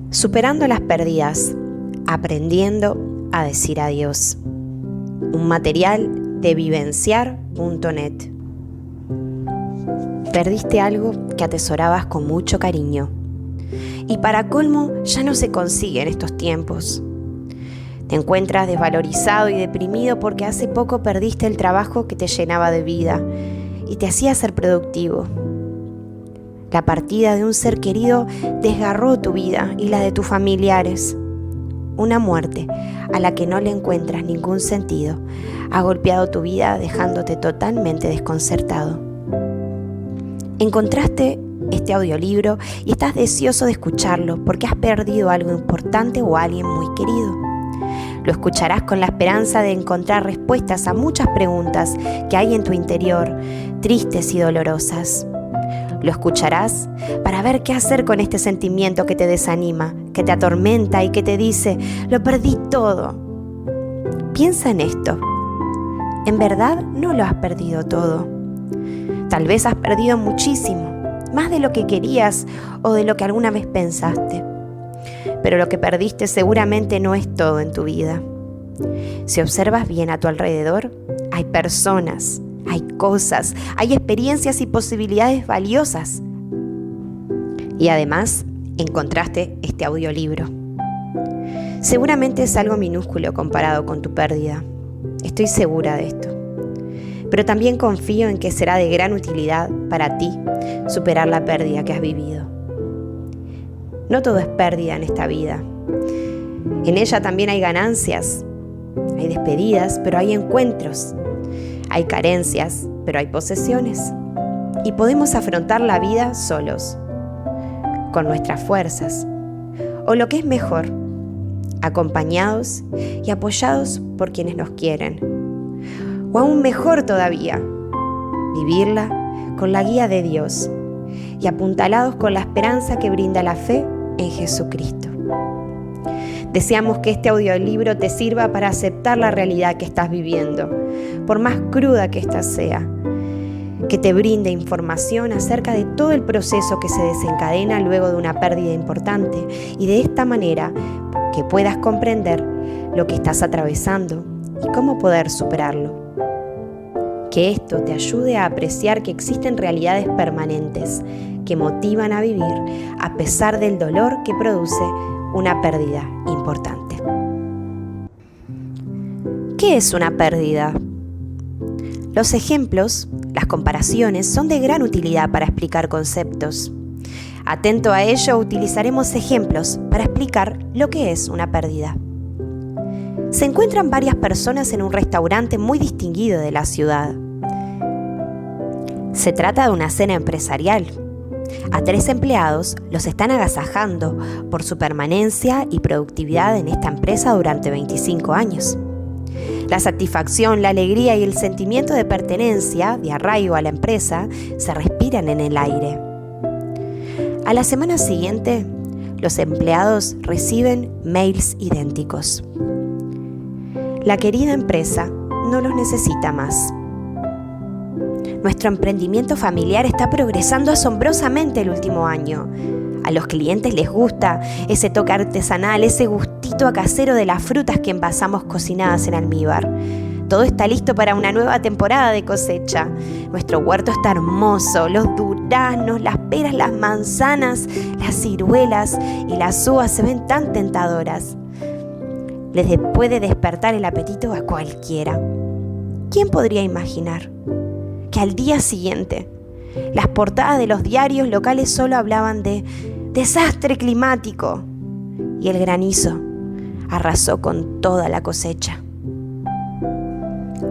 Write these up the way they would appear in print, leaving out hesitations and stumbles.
Superando las pérdidas, aprendiendo a decir adiós. Un material de vivenciar.net. Perdiste algo que atesorabas con mucho cariño. Y para colmo, ya no se consigue en estos tiempos. Te encuentras desvalorizado y deprimido porque hace poco perdiste el trabajo que te llenaba de vida y te hacía ser productivo. La partida de un ser querido desgarró tu vida y la de tus familiares. Una muerte a la que no le encuentras ningún sentido ha golpeado tu vida dejándote totalmente desconcertado. Encontraste este audiolibro y estás deseoso de escucharlo porque has perdido algo importante o a alguien muy querido. Lo escucharás con la esperanza de encontrar respuestas a muchas preguntas que hay en tu interior, tristes y dolorosas. Lo escucharás para ver qué hacer con este sentimiento que te desanima, que te atormenta y que te dice, lo perdí todo. Piensa en esto. En verdad no lo has perdido todo. Tal vez has perdido muchísimo, más de lo que querías o de lo que alguna vez pensaste. Pero lo que perdiste seguramente no es todo en tu vida. Si observas bien a tu alrededor, hay personas, hay cosas, hay experiencias y posibilidades valiosas. Y además, encontraste este audiolibro. Seguramente es algo minúsculo comparado con tu pérdida. Estoy segura de esto. Pero también confío en que será de gran utilidad para ti superar la pérdida que has vivido. No todo es pérdida en esta vida. En ella también hay ganancias, hay despedidas, pero hay encuentros. Hay carencias, pero hay posesiones. Y podemos afrontar la vida solos, con nuestras fuerzas. O lo que es mejor, acompañados y apoyados por quienes nos quieren. O aún mejor todavía, vivirla con la guía de Dios y apuntalados con la esperanza que brinda la fe en Jesucristo. Deseamos que este audiolibro te sirva para aceptar la realidad que estás viviendo, por más cruda que ésta sea, que te brinde información acerca de todo el proceso que se desencadena luego de una pérdida importante y de esta manera que puedas comprender lo que estás atravesando y cómo poder superarlo. Que esto te ayude a apreciar que existen realidades permanentes que motivan a vivir a pesar del dolor que produce una pérdida importante. ¿Qué es una pérdida? Los ejemplos, las comparaciones son de gran utilidad para explicar conceptos. Atento a ello, utilizaremos ejemplos para explicar lo que es una pérdida. Se encuentran varias personas en un restaurante muy distinguido de la ciudad. Se trata de una cena empresarial. A 3 empleados los están agasajando por su permanencia y productividad en esta empresa durante 25 años. La satisfacción, la alegría y el sentimiento de pertenencia, de arraigo a la empresa, se respiran en el aire. A la semana siguiente, los empleados reciben mails idénticos. La querida empresa no los necesita más. Nuestro emprendimiento familiar está progresando asombrosamente el último año. A los clientes les gusta ese toque artesanal, ese gustito a casero de las frutas que envasamos cocinadas en almíbar. Todo está listo para una nueva temporada de cosecha. Nuestro huerto está hermoso, los duraznos, las peras, las manzanas, las ciruelas y las uvas se ven tan tentadoras. Les puede despertar el apetito a cualquiera. ¿Quién podría imaginar que al día siguiente las portadas de los diarios locales solo hablaban de desastre climático y el granizo arrasó con toda la cosecha?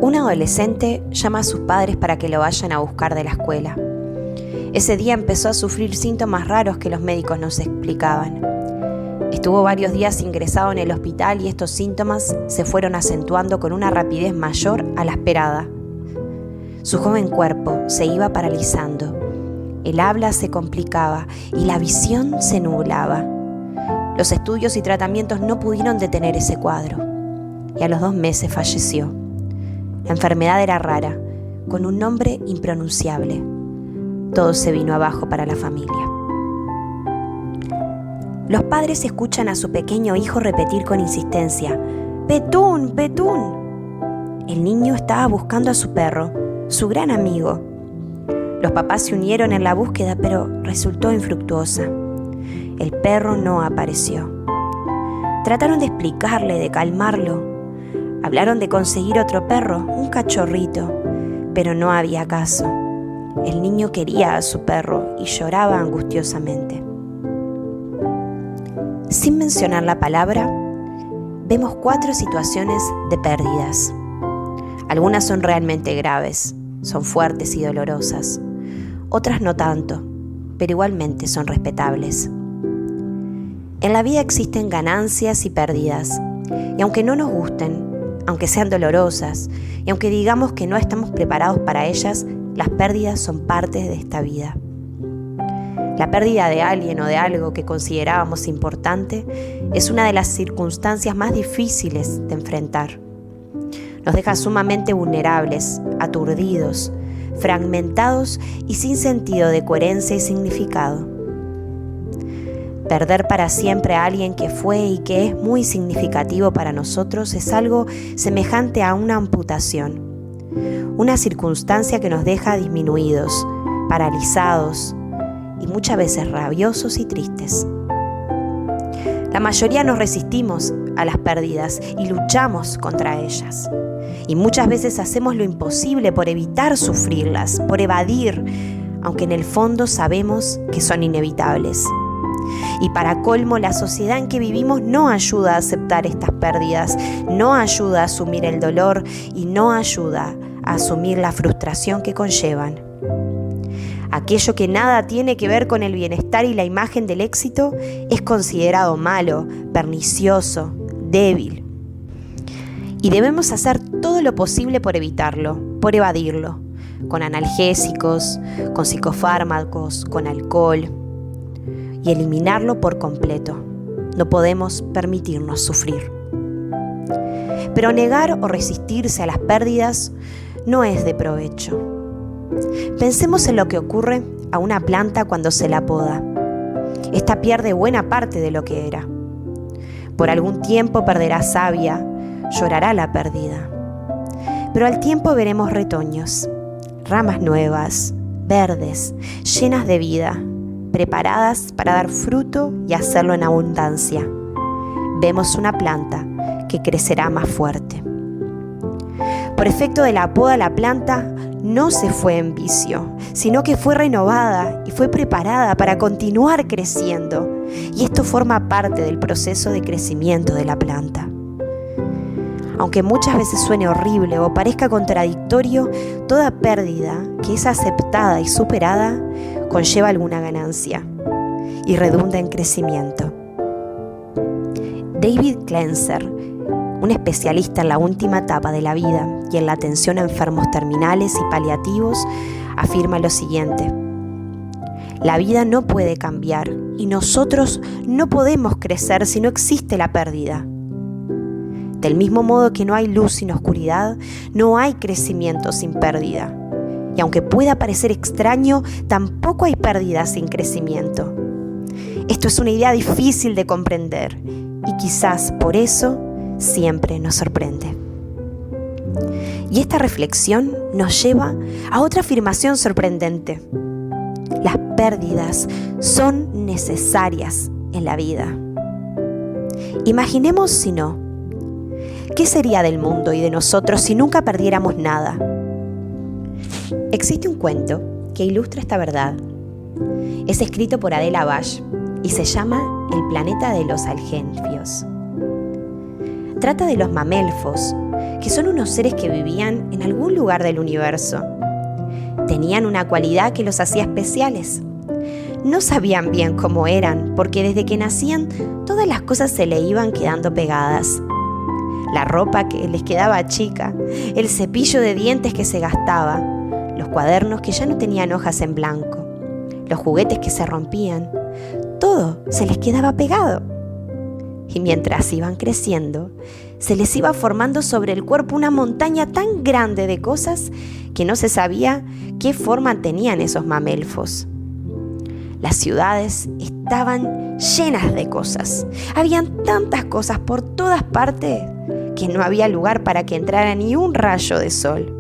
Un adolescente llama a sus padres para que lo vayan a buscar de la escuela. Ese día empezó a sufrir síntomas raros que los médicos no se explicaban. Estuvo varios días ingresado en el hospital y estos síntomas se fueron acentuando con una rapidez mayor a la esperada. Su joven cuerpo se iba paralizando, el habla se complicaba y la visión se nublaba. Los estudios y tratamientos no pudieron detener ese cuadro y a los 2 meses falleció. La enfermedad era rara, con un nombre impronunciable. Todo se vino abajo para la familia. Los padres escuchan a su pequeño hijo repetir con insistencia: «Petún, Petún». El niño estaba buscando a su perro, su gran amigo. Los papás se unieron en la búsqueda, pero resultó infructuosa. El perro no apareció. Trataron de explicarle, de calmarlo. Hablaron de conseguir otro perro, un cachorrito, pero no había caso. El niño quería a su perro y lloraba angustiosamente. Sin mencionar la palabra, vemos 4 situaciones de pérdidas. Algunas son realmente graves, son fuertes y dolorosas. Otras no tanto, pero igualmente son respetables. En la vida existen ganancias y pérdidas, y aunque no nos gusten, aunque sean dolorosas, y aunque digamos que no estamos preparados para ellas, las pérdidas son parte de esta vida. La pérdida de alguien o de algo que considerábamos importante es una de las circunstancias más difíciles de enfrentar. Nos deja sumamente vulnerables, aturdidos, fragmentados y sin sentido de coherencia y significado. Perder para siempre a alguien que fue y que es muy significativo para nosotros es algo semejante a una amputación, una circunstancia que nos deja disminuidos, paralizados y muchas veces rabiosos y tristes. La mayoría nos resistimos a las pérdidas y luchamos contra ellas. Y muchas veces hacemos lo imposible por evitar sufrirlas, por evadir, aunque en el fondo sabemos que son inevitables. Y para colmo, la sociedad en que vivimos no ayuda a aceptar estas pérdidas, no ayuda a asumir el dolor y no ayuda a asumir la frustración que conllevan. Aquello que nada tiene que ver con el bienestar y la imagen del éxito es considerado malo, pernicioso, débil. Y debemos hacer todo lo posible por evitarlo, por evadirlo, con analgésicos, con psicofármacos, con alcohol, y eliminarlo por completo. No podemos permitirnos sufrir. Pero negar o resistirse a las pérdidas no es de provecho. Pensemos en lo que ocurre a una planta cuando se la poda. Esta pierde buena parte de lo que era. Por algún tiempo perderá savia, llorará la pérdida. Pero al tiempo veremos retoños, ramas nuevas, verdes, llenas de vida, preparadas para dar fruto y hacerlo en abundancia. Vemos una planta que crecerá más fuerte. Por efecto de la poda, la planta no se fue en vicio, sino que fue renovada y fue preparada para continuar creciendo. Y esto forma parte del proceso de crecimiento de la planta. Aunque muchas veces suene horrible o parezca contradictorio, toda pérdida que es aceptada y superada conlleva alguna ganancia y redunda en crecimiento. David Klenzer, un especialista en la última etapa de la vida y en la atención a enfermos terminales y paliativos, afirma lo siguiente: la vida no puede cambiar y nosotros no podemos crecer si no existe la pérdida. Del mismo modo que no hay luz sin oscuridad, no hay crecimiento sin pérdida. Y aunque pueda parecer extraño, tampoco hay pérdida sin crecimiento. Esto es una idea difícil de comprender y quizás por eso siempre nos sorprende. Y esta reflexión nos lleva a otra afirmación sorprendente. Las pérdidas son necesarias en la vida. Imaginemos si no. ¿Qué sería del mundo y de nosotros si nunca perdiéramos nada? Existe un cuento que ilustra esta verdad. Es escrito por Adela Bash y se llama El planeta de los algenfios. Trata de los mamelfos, que son unos seres que vivían en algún lugar del universo. Tenían una cualidad que los hacía especiales. No sabían bien cómo eran, porque desde que nacían todas las cosas se le iban quedando pegadas. La ropa que les quedaba chica, el cepillo de dientes que se gastaba, los cuadernos que ya no tenían hojas en blanco, los juguetes que se rompían, todo se les quedaba pegado. Y mientras iban creciendo, se les iba formando sobre el cuerpo una montaña tan grande de cosas que no se sabía qué forma tenían esos mamelfos. Las ciudades estaban llenas de cosas. Habían tantas cosas por todas partes que no había lugar para que entrara ni un rayo de sol.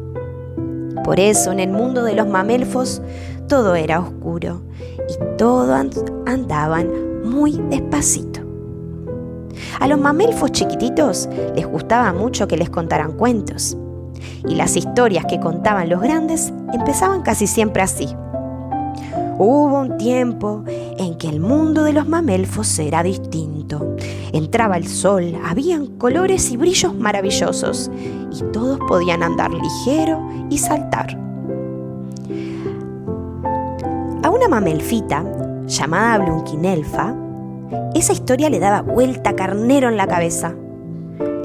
Por eso, en el mundo de los mamelfos, todo era oscuro y todos andaban muy despacito. A los mamelfos chiquititos les gustaba mucho que les contaran cuentos. Y las historias que contaban los grandes empezaban casi siempre así. Hubo un tiempo en que el mundo de los mamelfos era distinto. Entraba el sol, habían colores y brillos maravillosos, y todos podían andar ligero y saltar. A una mamelfita, llamada Blunquinelfa, esa historia le daba vuelta carnero en la cabeza.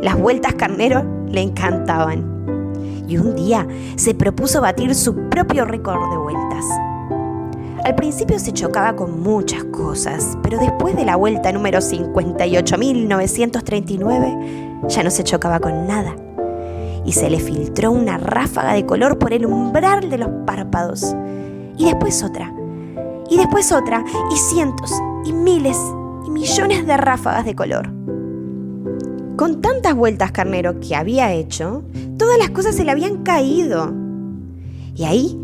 Las vueltas carnero le encantaban. Y un día se propuso batir su propio récord de vueltas. Al principio se chocaba con muchas cosas, pero después de la vuelta número 58.939 ya no se chocaba con nada. Y se le filtró una ráfaga de color por el umbral de los párpados. Y después otra, y después otra, y cientos, y miles, y millones de ráfagas de color. Con tantas vueltas carnero que había hecho, todas las cosas se le habían caído. Y ahí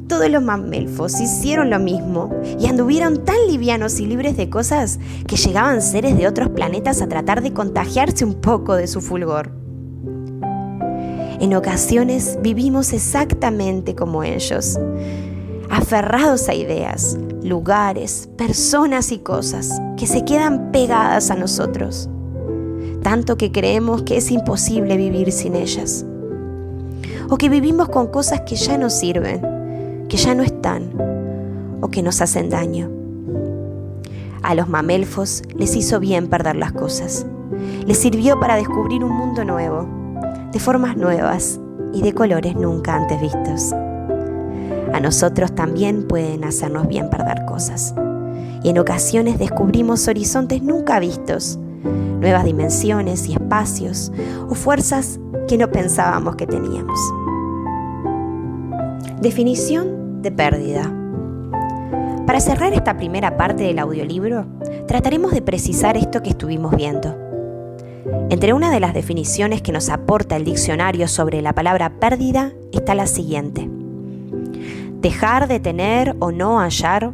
todos los mamelfos hicieron lo mismo y anduvieron tan livianos y libres de cosas que llegaban seres de otros planetas a tratar de contagiarse un poco de su fulgor. En ocasiones vivimos exactamente como ellos, aferrados a ideas, lugares, personas y cosas que se quedan pegadas a nosotros, tanto que creemos que es imposible vivir sin ellas, o que vivimos con cosas que ya no sirven, que ya no están o que nos hacen daño. A los mamelfos les hizo bien perder las cosas. Les sirvió para descubrir un mundo nuevo, de formas nuevas y de colores nunca antes vistos. A nosotros también pueden hacernos bien perder cosas. Y en ocasiones descubrimos horizontes nunca vistos, nuevas dimensiones y espacios o fuerzas que no pensábamos que teníamos. Definición de pérdida. Para cerrar esta primera parte del audiolibro, trataremos de precisar esto que estuvimos viendo. Entre una de las definiciones que nos aporta el diccionario sobre la palabra pérdida está la siguiente: dejar de tener o no hallar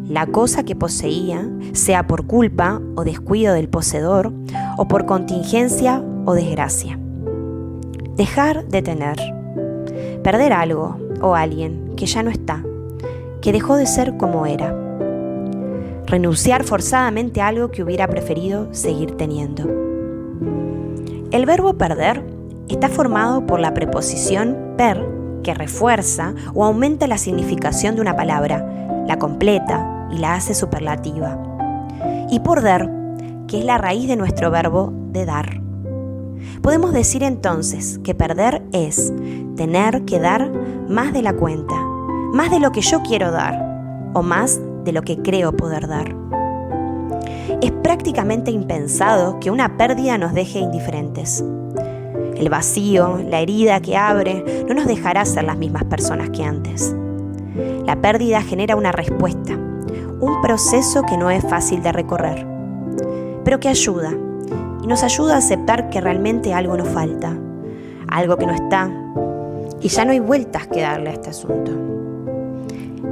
la cosa que poseía, sea por culpa o descuido del poseedor o por contingencia o desgracia. Dejar de tener. Perder algo o alguien que ya no está, que dejó de ser como era. Renunciar forzadamente a algo que hubiera preferido seguir teniendo. El verbo perder está formado por la preposición per, que refuerza o aumenta la significación de una palabra, la completa y la hace superlativa. Y por der, que es la raíz de nuestro verbo de dar. Podemos decir entonces que perder es tener que dar más de la cuenta, más de lo que yo quiero dar o más de lo que creo poder dar. Es prácticamente impensado que una pérdida nos deje indiferentes. El vacío, la herida que abre, no nos dejará ser las mismas personas que antes. La pérdida genera una respuesta, un proceso que no es fácil de recorrer, pero que ayuda, y nos ayuda a aceptar que realmente algo nos falta, algo que no está, y ya no hay vueltas que darle a este asunto.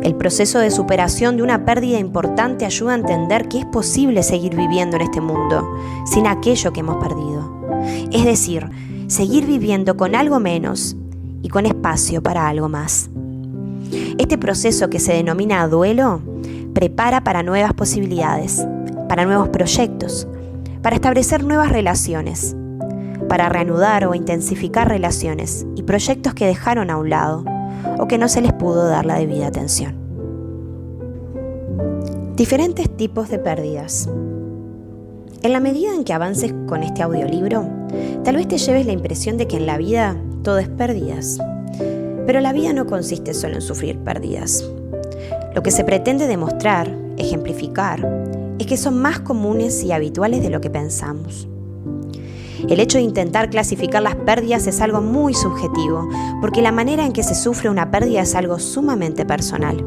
El proceso de superación de una pérdida importante ayuda a entender que es posible seguir viviendo en este mundo sin aquello que hemos perdido. Es decir, seguir viviendo con algo menos y con espacio para algo más. Este proceso, que se denomina duelo, prepara para nuevas posibilidades, para nuevos proyectos, para establecer nuevas relaciones, para reanudar o intensificar relaciones y proyectos que dejaron a un lado o que no se les pudo dar la debida atención. Diferentes tipos de pérdidas. En la medida en que avances con este audiolibro, tal vez te lleves la impresión de que en la vida todo es pérdidas. Pero la vida no consiste solo en sufrir pérdidas. Lo que se pretende demostrar, ejemplificar, es que son más comunes y habituales de lo que pensamos. El hecho de intentar clasificar las pérdidas es algo muy subjetivo, porque la manera en que se sufre una pérdida es algo sumamente personal.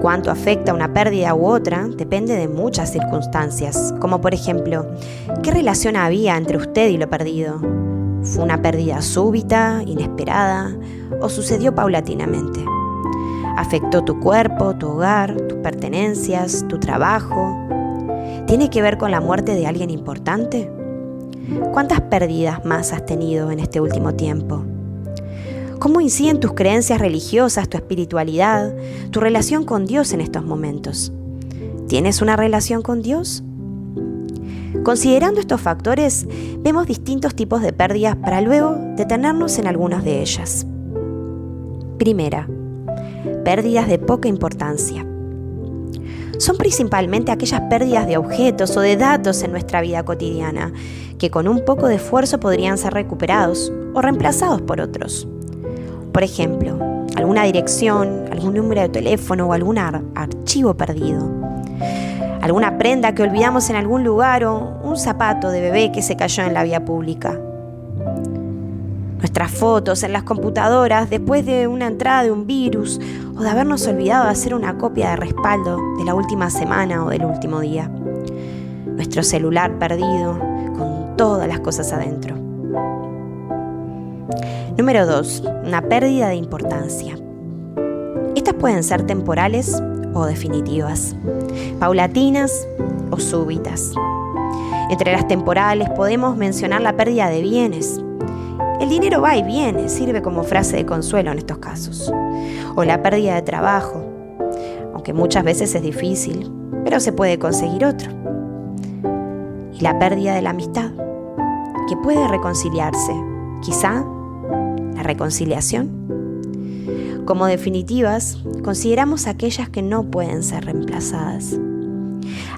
Cuánto afecta una pérdida u otra depende de muchas circunstancias, como por ejemplo, ¿qué relación había entre usted y lo perdido? ¿Fue una pérdida súbita, inesperada o sucedió paulatinamente? ¿Afectó tu cuerpo, tu hogar, tus pertenencias, tu trabajo? ¿Tiene que ver con la muerte de alguien importante? ¿Cuántas pérdidas más has tenido en este último tiempo? ¿Cómo inciden tus creencias religiosas, tu espiritualidad, tu relación con Dios en estos momentos? ¿Tienes una relación con Dios? Considerando estos factores, vemos distintos tipos de pérdidas para luego detenernos en algunas de ellas. Primera, pérdidas de poca importancia. Son principalmente aquellas pérdidas de objetos o de datos en nuestra vida cotidiana que con un poco de esfuerzo podrían ser recuperados o reemplazados por otros. Por ejemplo, alguna dirección, algún número de teléfono o algún archivo perdido. Alguna prenda que olvidamos en algún lugar o un zapato de bebé que se cayó en la vía pública. Nuestras fotos en las computadoras después de una entrada de un virus o de habernos olvidado de hacer una copia de respaldo de la última semana o del último día. Nuestro celular perdido con todas las cosas adentro. Número 2. Una pérdida de importancia. Estas pueden ser temporales o definitivas, paulatinas o súbitas. Entre las temporales podemos mencionar la pérdida de bienes. El dinero va y viene, sirve como frase de consuelo en estos casos. O la pérdida de trabajo, aunque muchas veces es difícil, pero se puede conseguir otro. Y la pérdida de la amistad, que puede reconciliarse, quizá la reconciliación. Como definitivas, consideramos aquellas que no pueden ser reemplazadas.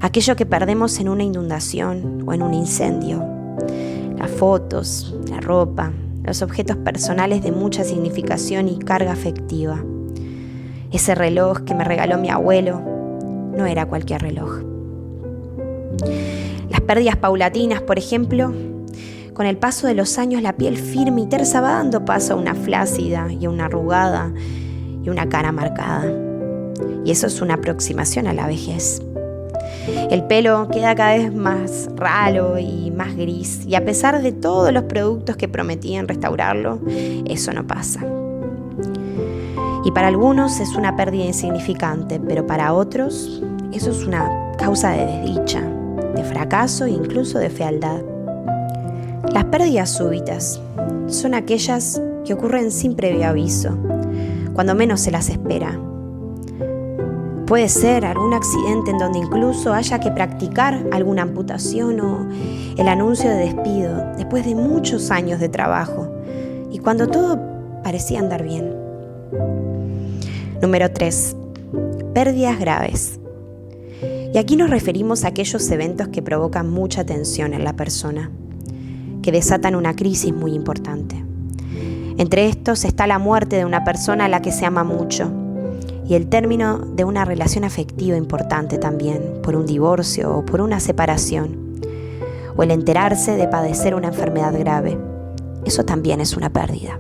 Aquello que perdemos en una inundación o en un incendio. Las fotos, la ropa, los objetos personales de mucha significación y carga afectiva. Ese reloj que me regaló mi abuelo no era cualquier reloj. Las pérdidas paulatinas, por ejemplo, con el paso de los años la piel firme y tersa va dando paso a una flácida y a una arrugada y una cara marcada. Y eso es una aproximación a la vejez. El pelo queda cada vez más ralo y más gris, y a pesar de todos los productos que prometían restaurarlo, eso no pasa. Y para algunos es una pérdida insignificante, pero para otros eso es una causa de desdicha, de fracaso e incluso de fealdad. Las pérdidas súbitas son aquellas que ocurren sin previo aviso, cuando menos se las espera. Puede ser algún accidente en donde incluso haya que practicar alguna amputación o el anuncio de despido después de muchos años de trabajo y cuando todo parecía andar bien. Número 3. Pérdidas graves. Y aquí nos referimos a aquellos eventos que provocan mucha tensión en la persona, que desatan una crisis muy importante. Entre estos está la muerte de una persona a la que se ama mucho y el término de una relación afectiva importante también, por un divorcio o por una separación, o el enterarse de padecer una enfermedad grave. Eso también es una pérdida.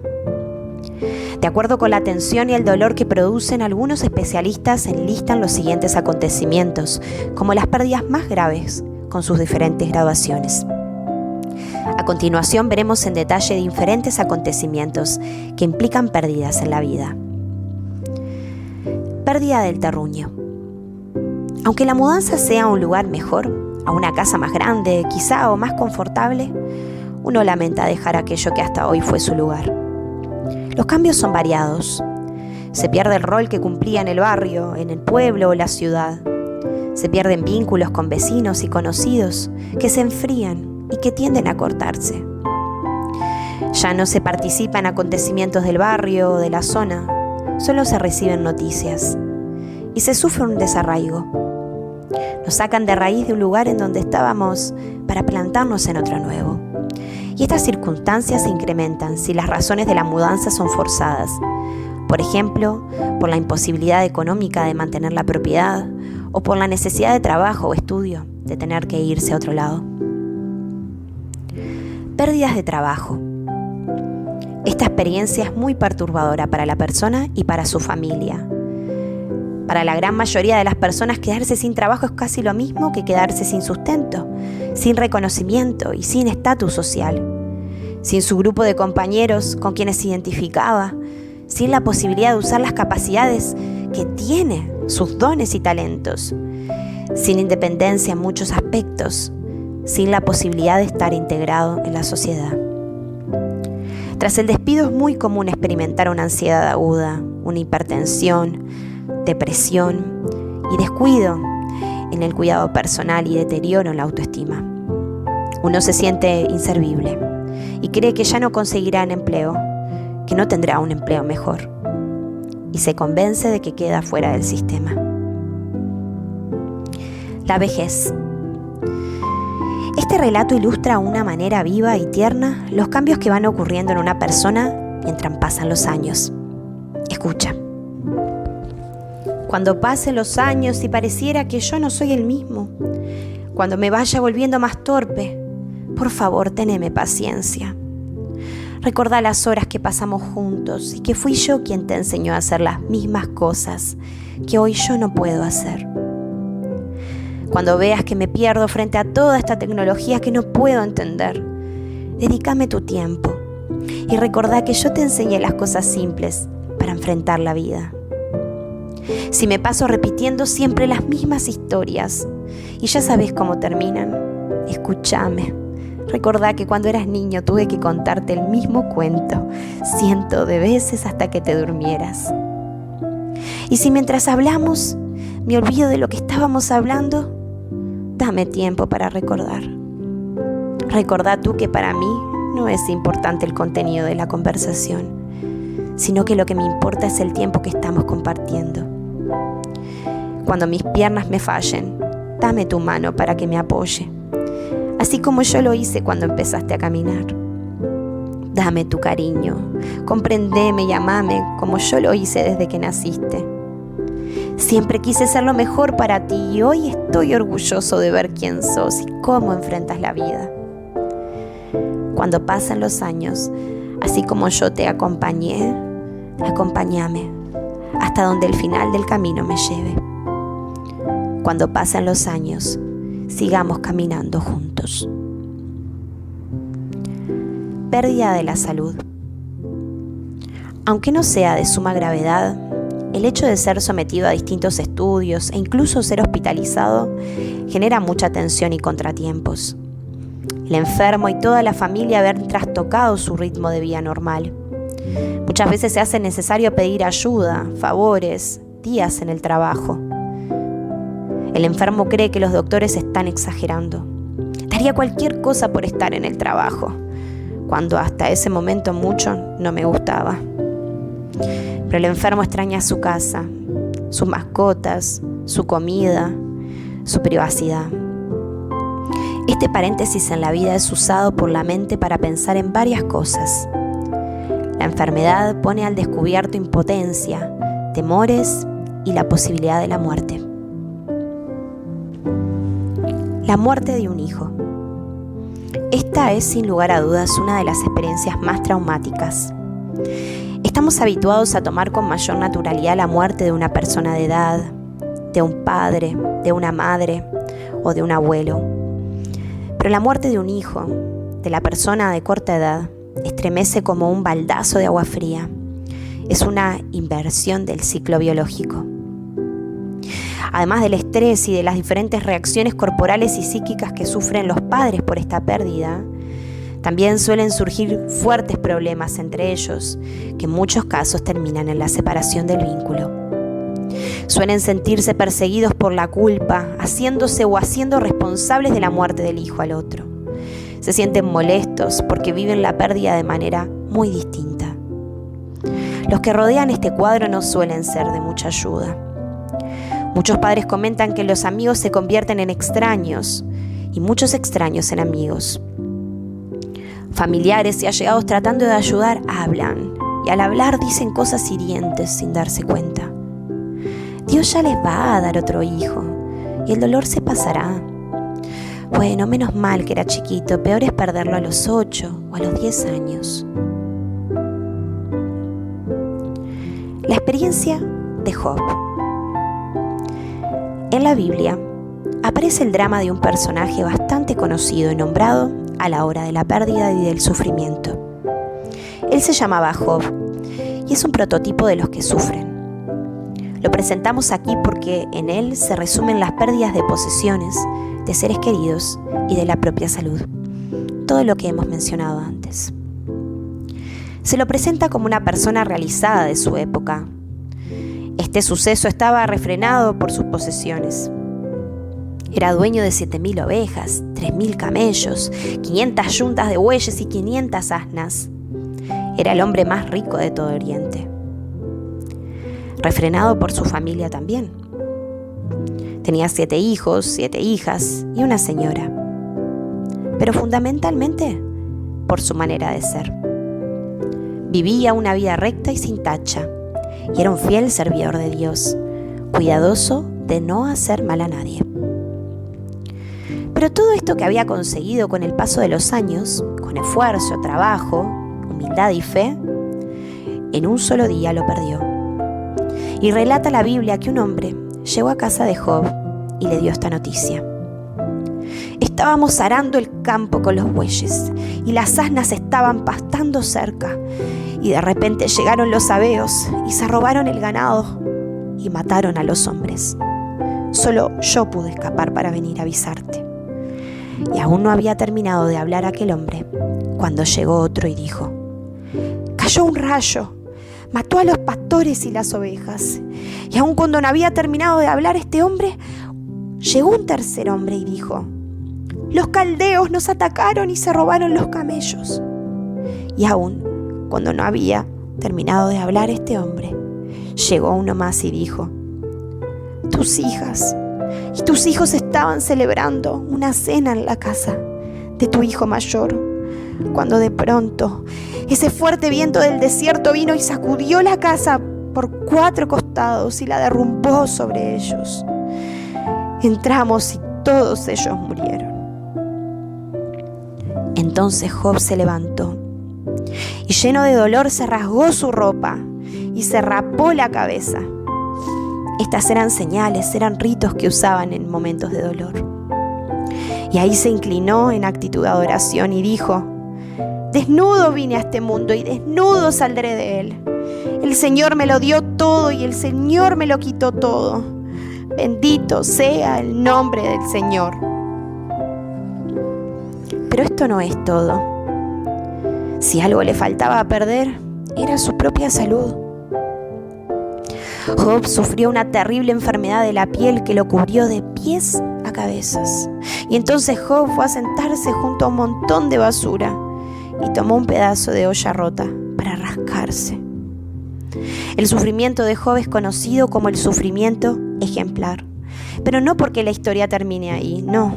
De acuerdo con la tensión y el dolor que producen, algunos especialistas enlistan los siguientes acontecimientos como las pérdidas más graves, con sus diferentes graduaciones. A continuación veremos en detalle diferentes acontecimientos que implican pérdidas en la vida. Pérdida del terruño. Aunque la mudanza sea a un lugar mejor, a una casa más grande, quizá o más confortable, uno lamenta dejar aquello que hasta hoy fue su lugar. Los cambios son variados. Se pierde el rol que cumplía en el barrio, en el pueblo o la ciudad. Se pierden vínculos con vecinos y conocidos que se enfrían y que tienden a cortarse. Ya no se participa en acontecimientos del barrio o de la zona, solo se reciben noticias y se sufre un desarraigo. Nos sacan de raíz de un lugar en donde estábamos para plantarnos en otro nuevo. Y estas circunstancias se incrementan si las razones de la mudanza son forzadas. Por ejemplo, por la imposibilidad económica de mantener la propiedad o por la necesidad de trabajo o estudio de tener que irse a otro lado. Pérdidas de trabajo. Esta experiencia es muy perturbadora para la persona y para su familia. Para la gran mayoría de las personas, quedarse sin trabajo es casi lo mismo que quedarse sin sustento, sin reconocimiento y sin estatus social, sin su grupo de compañeros con quienes se identificaba, sin la posibilidad de usar las capacidades que tiene, sus dones y talentos, sin independencia en muchos aspectos, sin la posibilidad de estar integrado en la sociedad. Tras el despido es muy común experimentar una ansiedad aguda, una hipertensión, depresión y descuido en el cuidado personal y deterioro en la autoestima. Uno se siente inservible y cree que ya no conseguirá un empleo, que no tendrá un empleo mejor, y se convence de que queda fuera del sistema. La vejez. Este relato ilustra de una manera viva y tierna los cambios que van ocurriendo en una persona mientras pasan los años. Escucha. Cuando pasen los años y pareciera que yo no soy el mismo, cuando me vaya volviendo más torpe, por favor, teneme paciencia. Recordá las horas que pasamos juntos y que fui yo quien te enseñó a hacer las mismas cosas que hoy yo no puedo hacer. Cuando veas que me pierdo frente a toda esta tecnología que no puedo entender, dedícame tu tiempo y recordá que yo te enseñé las cosas simples para enfrentar la vida. Si me paso repitiendo siempre las mismas historias y ya sabes cómo terminan, escúchame. Recordá que cuando eras niño tuve que contarte el mismo cuento cientos de veces hasta que te durmieras. Y si mientras hablamos me olvido de lo que estábamos hablando, dame tiempo para recordar. Recordá tú que para mí no es importante el contenido de la conversación, sino que lo que me importa es el tiempo que estamos compartiendo. Cuando mis piernas me fallen, dame tu mano para que me apoye, así como yo lo hice cuando empezaste a caminar. Dame tu cariño, comprendeme y amame como yo lo hice desde que naciste. Siempre quise ser lo mejor para ti y hoy estoy orgulloso de ver quién sos y cómo enfrentas la vida. Cuando pasen los años, así como yo te acompañé, acompáñame hasta donde el final del camino me lleve. Cuando pasen los años, sigamos caminando juntos. Pérdida de la salud. Aunque no sea de suma gravedad, el hecho de ser sometido a distintos estudios e incluso ser hospitalizado genera mucha tensión y contratiempos. El enfermo y toda la familia ven trastocado su ritmo de vida normal. Muchas veces se hace necesario pedir ayuda, favores, días en el trabajo. El enfermo cree que los doctores están exagerando. Daría cualquier cosa por estar en el trabajo, cuando hasta ese momento mucho no me gustaba. Pero el enfermo extraña su casa, sus mascotas, su comida, su privacidad. Este paréntesis en la vida es usado por la mente para pensar en varias cosas. La enfermedad pone al descubierto impotencia, temores y la posibilidad de la muerte. La muerte de un hijo. Esta es sin lugar a dudas una de las experiencias más traumáticas. Estamos habituados a tomar con mayor naturalidad la muerte de una persona de edad, de un padre, de una madre o de un abuelo. Pero la muerte de un hijo, de la persona de corta edad, estremece como un baldazo de agua fría. Es una inversión del ciclo biológico. Además del estrés y de las diferentes reacciones corporales y psíquicas que sufren los padres por esta pérdida, también suelen surgir fuertes problemas entre ellos, que en muchos casos terminan en la separación del vínculo. Suelen sentirse perseguidos por la culpa, haciéndose o haciendo responsables de la muerte del hijo al otro. Se sienten molestos porque viven la pérdida de manera muy distinta. Los que rodean este cuadro no suelen ser de mucha ayuda. Muchos padres comentan que los amigos se convierten en extraños y muchos extraños en amigos. Familiares y allegados tratando de ayudar hablan y al hablar dicen cosas hirientes sin darse cuenta. Dios ya les va a dar otro hijo y el dolor se pasará. Bueno, menos mal que era chiquito, peor es perderlo a los 8 o a los 10 años. La experiencia de Job. En la Biblia aparece el drama de un personaje bastante conocido y nombrado a la hora de la pérdida y del sufrimiento. Él se llamaba Job y es un prototipo de los que sufren. Lo presentamos aquí porque en él se resumen las pérdidas de posesiones, de seres queridos y de la propia salud. Todo lo que hemos mencionado antes. Se lo presenta como una persona realizada de su época. Este suceso estaba refrenado por sus posesiones. Era dueño de 7.000 ovejas, 3.000 camellos, 500 yuntas de bueyes y 500 asnas. Era el hombre más rico de todo Oriente. Refrenado por su familia también. Tenía 7 hijos, 7 hijas y una señora. Pero fundamentalmente por su manera de ser. Vivía una vida recta y sin tacha, y era un fiel servidor de Dios, cuidadoso de no hacer mal a nadie. Pero todo esto que había conseguido con el paso de los años, con esfuerzo, trabajo, humildad y fe, en un solo día lo perdió. Y relata la Biblia que un hombre llegó a casa de Job y le dio esta noticia. Estábamos arando el campo con los bueyes y las asnas estaban pastando cerca, y de repente llegaron los sabeos y se robaron el ganado y mataron a los hombres. Solo yo pude escapar para venir a avisarte. Y aún no había terminado de hablar aquel hombre cuando llegó otro y dijo: cayó un rayo, mató a los pastores y las ovejas. Y aún cuando no había terminado de hablar este hombre, llegó un tercer hombre y dijo: los caldeos nos atacaron y se robaron los camellos. Y aún cuando no había terminado de hablar este hombre, llegó uno más y dijo: tus hijas y tus hijos estaban celebrando una cena en la casa de tu hijo mayor, cuando de pronto ese fuerte viento del desierto vino y sacudió la casa por 4 costados y la derrumbó sobre ellos. Entramos y todos ellos murieron. Entonces Job se levantó y lleno de dolor se rasgó su ropa y se rapó la cabeza. Estas eran señales, eran ritos que usaban en momentos de dolor. Y ahí se inclinó en actitud de adoración y dijo: desnudo vine a este mundo y desnudo saldré de él. El Señor me lo dio todo y el Señor me lo quitó todo. Bendito sea el nombre del Señor. Pero esto no es todo. Si algo le faltaba a perder, era su propia salud. Job sufrió una terrible enfermedad de la piel que lo cubrió de pies a cabezas. Y entonces Job fue a sentarse junto a un montón de basura y tomó un pedazo de olla rota para rascarse. El sufrimiento de Job es conocido como el sufrimiento ejemplar, pero no porque la historia termine ahí, no.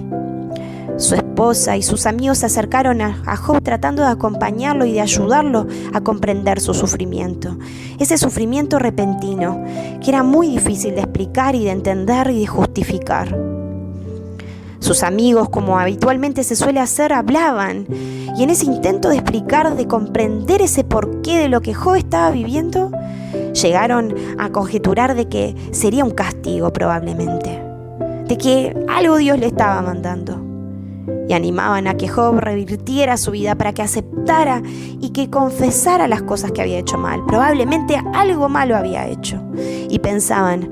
Su esposa y sus amigos se acercaron a Job tratando de acompañarlo y de ayudarlo a comprender su sufrimiento. Ese sufrimiento repentino que era muy difícil de explicar y de entender y de justificar. Sus amigos, como habitualmente se suele hacer, hablaban, y en ese intento de explicar, de comprender ese porqué de lo que Job estaba viviendo, llegaron a conjeturar de que sería un castigo probablemente, de que algo Dios le estaba mandando. Y animaban a que Job revirtiera su vida para que aceptara y que confesara las cosas que había hecho mal. Probablemente algo malo había hecho. Y pensaban,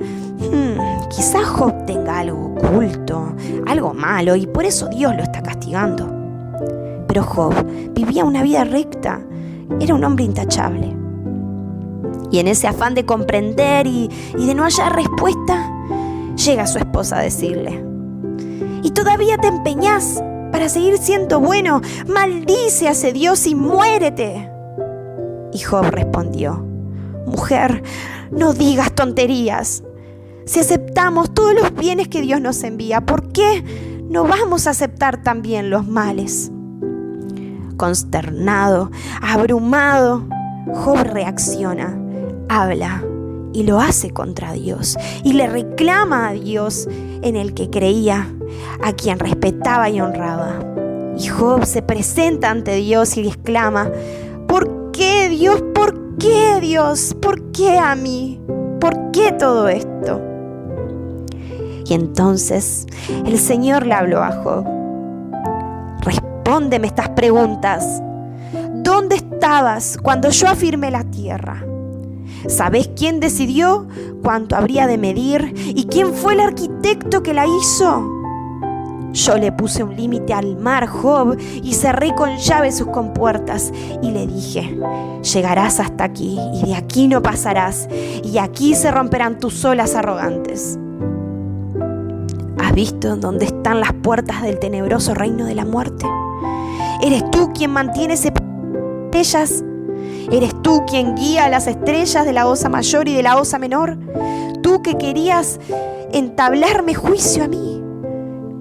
quizás Job tenga algo oculto, algo malo, y por eso Dios lo está castigando. Pero Job vivía una vida recta, era un hombre intachable. Y en ese afán de comprender y de no hallar respuesta, llega su esposa a decirle: ¿y todavía te empeñás para seguir siendo bueno? Maldice a ese Dios y muérete. Y Job respondió: mujer, no digas tonterías. Si aceptamos todos los bienes que Dios nos envía, ¿por qué no vamos a aceptar también los males? Consternado, abrumado, Job reacciona, habla y lo hace contra Dios y le reclama a Dios en el que creía, a quien respetaba y honraba. Y Job se presenta ante Dios y le exclama: ¿por qué, Dios? ¿Por qué, Dios? ¿Por qué a mí? ¿Por qué todo esto? Y entonces el Señor le habló a Job. Respóndeme estas preguntas. ¿Dónde estabas cuando yo afirmé la tierra? ¿Sabés quién decidió cuánto habría de medir y quién fue el arquitecto que la hizo? Yo le puse un límite al mar, Job, y cerré con llave sus compuertas. Y le dije, llegarás hasta aquí y de aquí no pasarás, y aquí se romperán tus olas arrogantes. ¿Has visto dónde están las puertas del tenebroso reino de la muerte? ¿Eres tú quien mantiene ellas? ¿Eres tú quien guía las estrellas de la Osa Mayor y de la Osa Menor? ¿Tú que querías entablarme juicio a mí?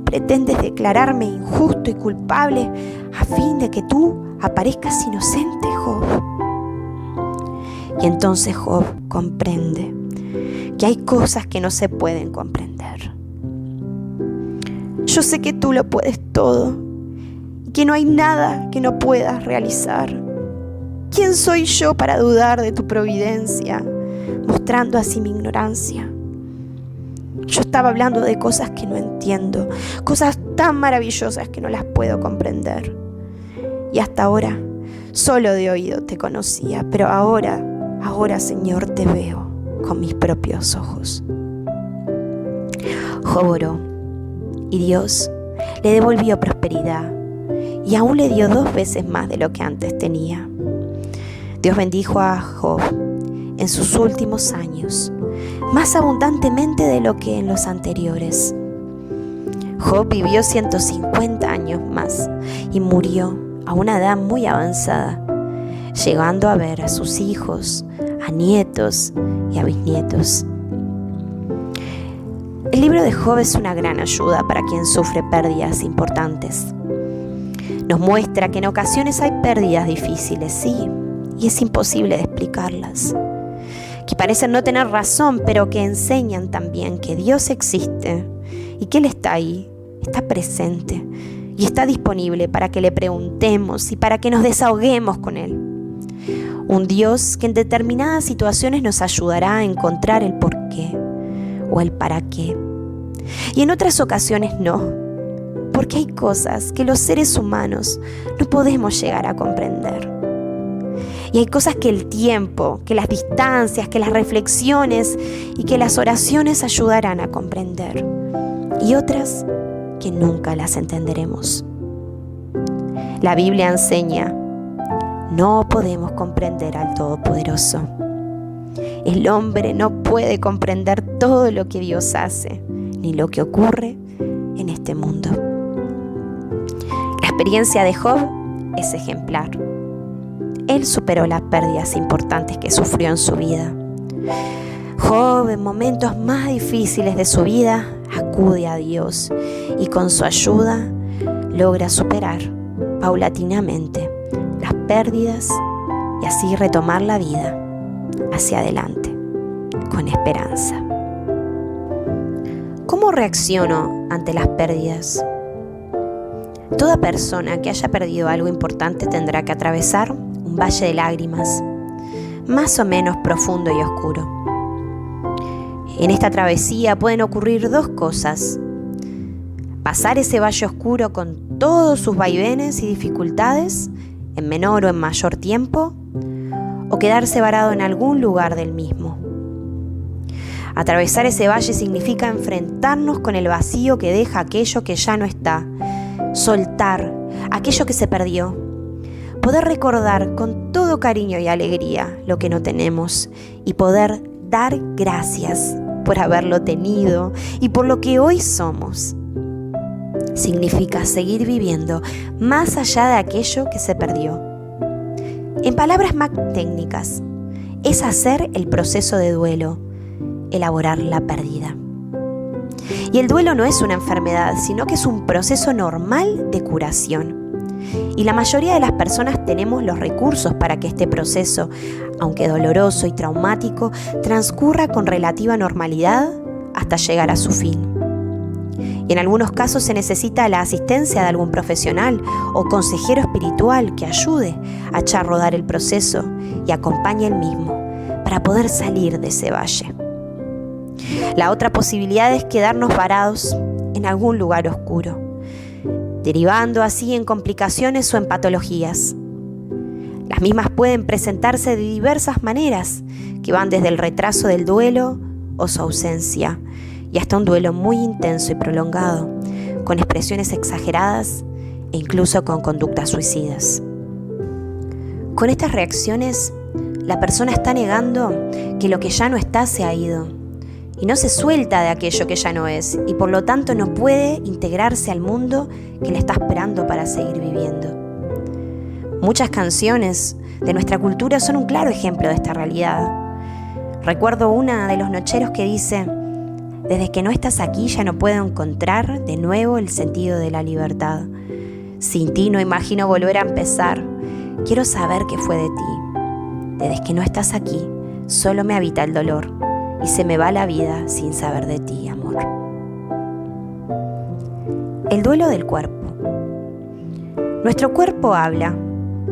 ¿Pretendes declararme injusto y culpable a fin de que tú aparezcas inocente, Job? Y entonces Job comprende que hay cosas que no se pueden comprender. Yo sé que tú lo puedes todo y que no hay nada que no puedas realizar. ¿Quién soy yo para dudar de tu providencia, mostrando así mi ignorancia? Yo estaba hablando de cosas que no entiendo, cosas tan maravillosas que no las puedo comprender. Y hasta ahora, solo de oído te conocía, pero ahora, Señor, te veo con mis propios ojos. Job oró, y Dios le devolvió prosperidad, y aún le dio 2 veces más de lo que antes tenía. Dios bendijo a Job en sus últimos años, más abundantemente de lo que en los anteriores. Job vivió 150 años más y murió a una edad muy avanzada, llegando a ver a sus hijos, a nietos y a bisnietos. El libro de Job es una gran ayuda para quien sufre pérdidas importantes. Nos muestra que en ocasiones hay pérdidas difíciles, sí, y es imposible de explicarlas, que parecen no tener razón, pero que enseñan también que Dios existe y que Él está ahí, está presente y está disponible para que le preguntemos y para que nos desahoguemos con Él. Un Dios que en determinadas situaciones nos ayudará a encontrar el porqué o el para qué. Y en otras ocasiones no, porque hay cosas que los seres humanos no podemos llegar a comprender. Y hay cosas que el tiempo, que las distancias, que las reflexiones y que las oraciones ayudarán a comprender. Y otras que nunca las entenderemos. La Biblia enseña, no podemos comprender al Todopoderoso. El hombre no puede comprender todo lo que Dios hace, ni lo que ocurre en este mundo. La experiencia de Job es ejemplar. Él superó las pérdidas importantes que sufrió en su vida. Job, en momentos más difíciles de su vida, acude a Dios y con su ayuda logra superar paulatinamente las pérdidas y así retomar la vida hacia adelante, con esperanza. ¿Cómo reacciono ante las pérdidas? Toda persona que haya perdido algo importante tendrá que atravesar un valle de lágrimas, más o menos profundo y oscuro. En esta travesía pueden ocurrir 2 cosas: pasar ese valle oscuro con todos sus vaivenes y dificultades, en menor o en mayor tiempo, o quedarse varado en algún lugar del mismo. Atravesar ese valle significa enfrentarnos con el vacío que deja aquello que ya no está, soltar aquello que se perdió, poder recordar con todo cariño y alegría lo que no tenemos y poder dar gracias por haberlo tenido y por lo que hoy somos. Significa seguir viviendo más allá de aquello que se perdió. En palabras más técnicas, es hacer el proceso de duelo, elaborar la pérdida. Y el duelo no es una enfermedad, sino que es un proceso normal de curación. Y la mayoría de las personas tenemos los recursos para que este proceso, aunque doloroso y traumático, transcurra con relativa normalidad hasta llegar a su fin. Y en algunos casos se necesita la asistencia de algún profesional o consejero espiritual que ayude a echar a rodar el proceso y acompañe el mismo para poder salir de ese valle. La otra posibilidad es quedarnos varados en algún lugar oscuro, derivando así en complicaciones o en patologías. Las mismas pueden presentarse de diversas maneras, que van desde el retraso del duelo o su ausencia, y hasta un duelo muy intenso y prolongado, con expresiones exageradas e incluso con conductas suicidas. Con estas reacciones, la persona está negando que lo que ya no está se ha ido, y no se suelta de aquello que ya no es, y por lo tanto no puede integrarse al mundo que le está esperando para seguir viviendo. Muchas canciones de nuestra cultura son un claro ejemplo de esta realidad. Recuerdo una de Los Nocheros que dice: desde que no estás aquí ya no puedo encontrar de nuevo el sentido de la libertad. Sin ti no imagino volver a empezar. Quiero saber qué fue de ti. Desde que no estás aquí, solo me habita el dolor y se me va la vida sin saber de ti, amor. El duelo del cuerpo. Nuestro cuerpo habla,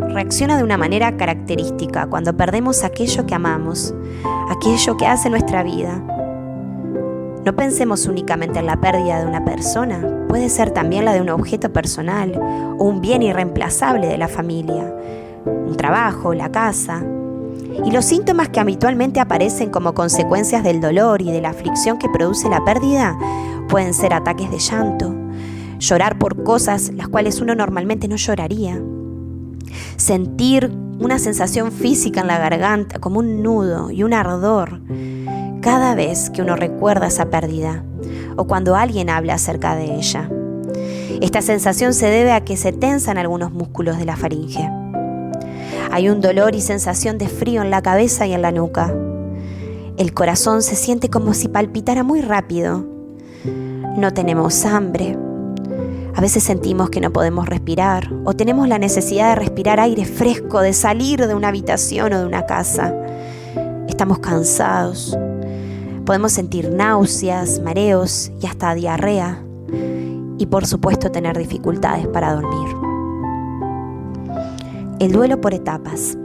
reacciona de una manera característica cuando perdemos aquello que amamos, aquello que hace nuestra vida. No pensemos únicamente en la pérdida de una persona, puede ser también la de un objeto personal o un bien irreemplazable de la familia, un trabajo, la casa. Y los síntomas que habitualmente aparecen como consecuencias del dolor y de la aflicción que produce la pérdida pueden ser ataques de llanto, llorar por cosas las cuales uno normalmente no lloraría, sentir una sensación física en la garganta como un nudo y un ardor cada vez que uno recuerda esa pérdida o cuando alguien habla acerca de ella. Esta sensación se debe a que se tensan algunos músculos de la faringe. Hay un dolor y sensación de frío en la cabeza y en la nuca. El corazón se siente como si palpitara muy rápido. No tenemos hambre. A veces sentimos que no podemos respirar o tenemos la necesidad de respirar aire fresco, de salir de una habitación o de una casa. Estamos cansados. Podemos sentir náuseas, mareos y hasta diarrea. Y por supuesto tener dificultades para dormir. El duelo por etapas.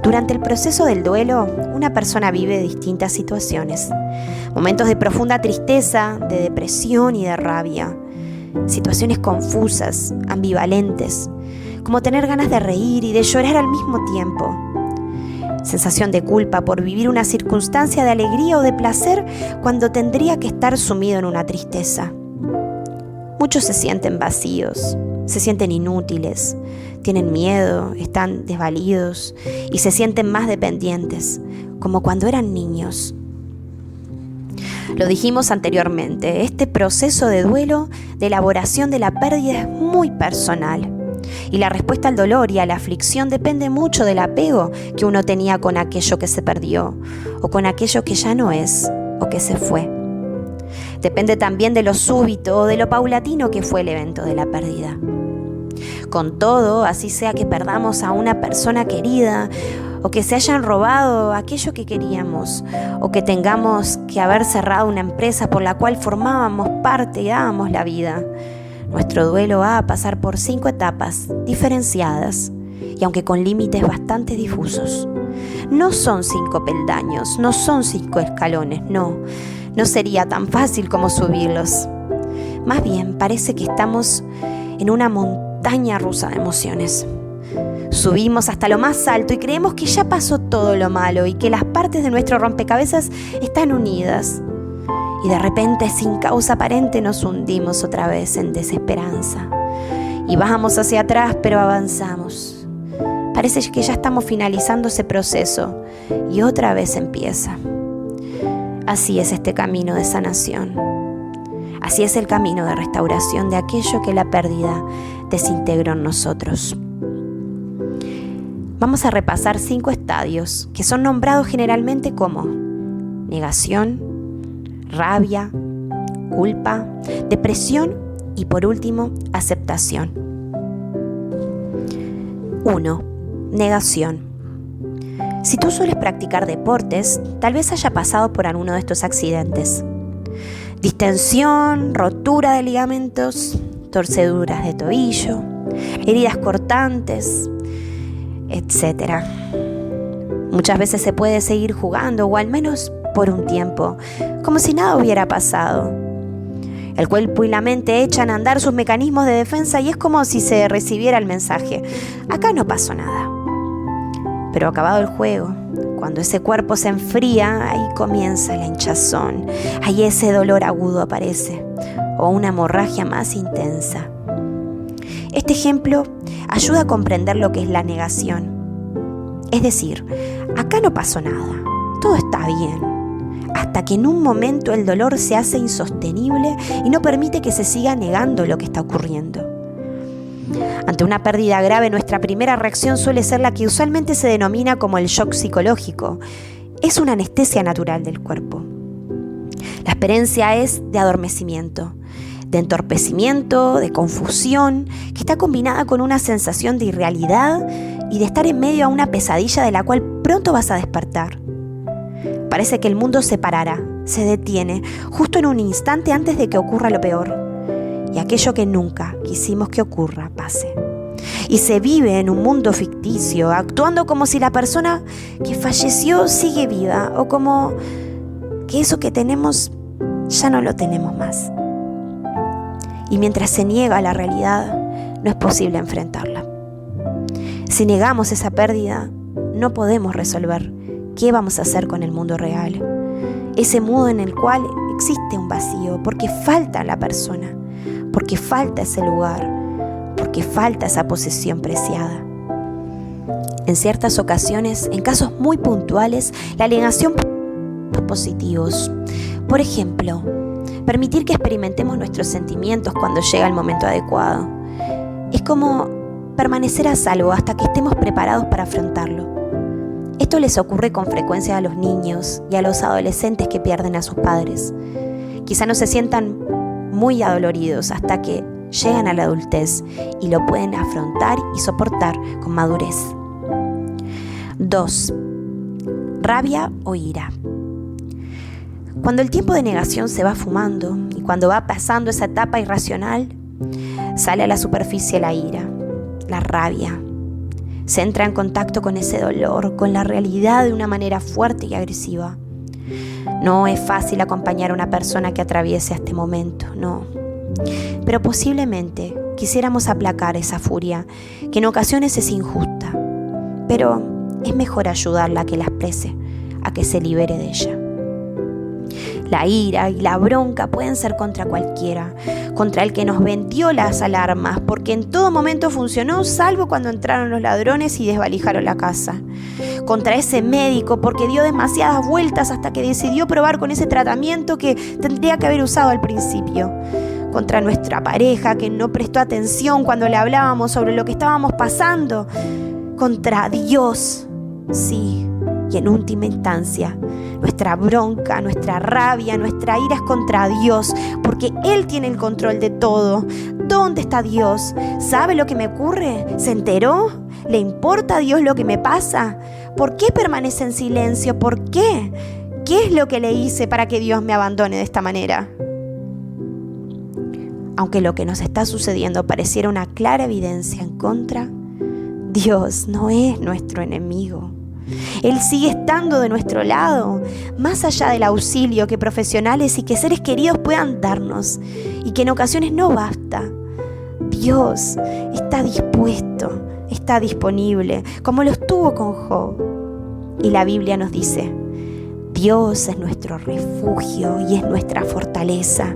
Durante el proceso del duelo, una persona vive distintas situaciones. Momentos de profunda tristeza, de depresión y de rabia. Situaciones confusas, ambivalentes, como tener ganas de reír y de llorar al mismo tiempo. Sensación de culpa por vivir una circunstancia de alegría o de placer cuando tendría que estar sumido en una tristeza. Muchos se sienten vacíos, se sienten inútiles, tienen miedo, están desvalidos y se sienten más dependientes, como cuando eran niños. Lo dijimos anteriormente, este proceso de duelo, de elaboración de la pérdida es muy personal. Y la respuesta al dolor y a la aflicción depende mucho del apego que uno tenía con aquello que se perdió, o con aquello que ya no es, o que se fue. Depende también de lo súbito o de lo paulatino que fue el evento de la pérdida. Con todo, así sea que perdamos a una persona querida, o que se hayan robado aquello que queríamos, o que tengamos que haber cerrado una empresa por la cual formábamos parte y dábamos la vida, nuestro duelo va a pasar por 5 etapas diferenciadas, y aunque con límites bastante difusos. No son 5 peldaños, no son 5 escalones, no sería tan fácil como subirlos. Más bien parece que estamos en una montaña rusa de emociones. Subimos hasta lo más alto y creemos que ya pasó todo lo malo y que las partes de nuestro rompecabezas están unidas. Y de repente, sin causa aparente, nos hundimos otra vez en desesperanza. Y bajamos hacia atrás, pero avanzamos. Parece que ya estamos finalizando ese proceso y otra vez empieza. Así es este camino de sanación. Así es el camino de restauración de aquello que la pérdida desintegró en nosotros. Vamos a repasar 5 estadios que son nombrados generalmente como negación, rabia, culpa, depresión y por último, aceptación. 1. Negación. Si tú sueles practicar deportes, tal vez haya pasado por alguno de estos accidentes. Distensión, rotura de ligamentos, torceduras de tobillo, heridas cortantes, etc. Muchas veces se puede seguir jugando o al menos por un tiempo, como si nada hubiera pasado. El cuerpo y la mente echan a andar sus mecanismos de defensa y es como si se recibiera el mensaje: acá no pasó nada. Pero acabado el juego, cuando ese cuerpo se enfría, ahí comienza la hinchazón, ahí ese dolor agudo aparece, o una hemorragia más intensa. Este ejemplo ayuda a comprender lo que es la negación. Es decir, acá no pasó nada, todo está bien, hasta que en un momento el dolor se hace insostenible y no permite que se siga negando lo que está ocurriendo. Ante una pérdida grave, nuestra primera reacción suele ser la que usualmente se denomina como el shock psicológico. Es una anestesia natural del cuerpo. La experiencia es de adormecimiento, de entorpecimiento, de confusión, que está combinada con una sensación de irrealidad y de estar en medio a una pesadilla de la cual pronto vas a despertar. Parece que el mundo se parará, se detiene, justo en un instante antes de que ocurra lo peor, y aquello que nunca quisimos que ocurra pase. Y se vive en un mundo ficticio, actuando como si la persona que falleció sigue viva, o como que eso que tenemos ya no lo tenemos más. Y mientras se niega la realidad, no es posible enfrentarla. Si negamos esa pérdida, no podemos resolver qué vamos a hacer con el mundo real. Ese mundo en el cual existe un vacío, porque falta la persona, porque falta ese lugar, porque falta esa posesión preciada. En ciertas ocasiones, en casos muy puntuales, la negación de positivos. Por ejemplo, permitir que experimentemos nuestros sentimientos cuando llega el momento adecuado. Es como permanecer a salvo hasta que estemos preparados para afrontarlo. Esto les ocurre con frecuencia a los niños y a los adolescentes que pierden a sus padres. Quizá no se sientan muy adoloridos hasta que llegan a la adultez y lo pueden afrontar y soportar con madurez. 2. Rabia o ira. Cuando el tiempo de negación se va fumando y cuando va pasando esa etapa irracional, sale a la superficie la ira, la rabia. Se entra en contacto con ese dolor, con la realidad de una manera fuerte y agresiva. No es fácil acompañar a una persona que atraviese este momento, no. Pero posiblemente quisiéramos aplacar esa furia, que en ocasiones es injusta. Pero es mejor ayudarla a que la exprese, a que se libere de ella. La ira y la bronca pueden ser contra cualquiera, contra el que nos vendió las alarmas, porque en todo momento funcionó, salvo cuando entraron los ladrones y desvalijaron la casa. Contra ese médico, porque dio demasiadas vueltas hasta que decidió probar con ese tratamiento que tendría que haber usado al principio. Contra nuestra pareja, que no prestó atención cuando le hablábamos sobre lo que estábamos pasando. Contra Dios, sí, y en última instancia, nuestra bronca, nuestra rabia, nuestra ira es contra Dios, porque Él tiene el control de todo. ¿Dónde está Dios? ¿Sabe lo que me ocurre? ¿Se enteró? ¿Le importa a Dios lo que me pasa? ¿Por qué permanece en silencio? ¿Por qué? ¿Qué es lo que le hice para que Dios me abandone de esta manera? Aunque lo que nos está sucediendo pareciera una clara evidencia en contra, Dios no es nuestro enemigo. Él sigue estando de nuestro lado, más allá del auxilio que profesionales y que seres queridos puedan darnos, y que en ocasiones no basta. Dios está dispuesto, está disponible, como lo estuvo con Job. Y la Biblia nos dice: Dios es nuestro refugio y es nuestra fortaleza,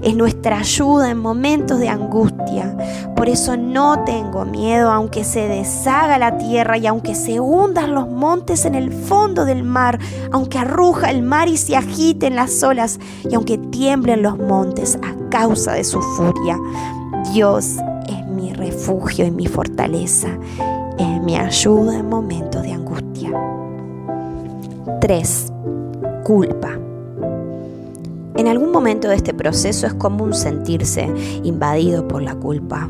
es nuestra ayuda en momentos de angustia. Por eso no tengo miedo, aunque se deshaga la tierra y aunque se hundan los montes en el fondo del mar, aunque arruja el mar y se agiten las olas y aunque tiemblen los montes a causa de su furia. Dios es mi refugio y mi fortaleza, es mi ayuda en momentos de angustia. 3. Culpa. En algún momento de este proceso es común sentirse invadido por la culpa.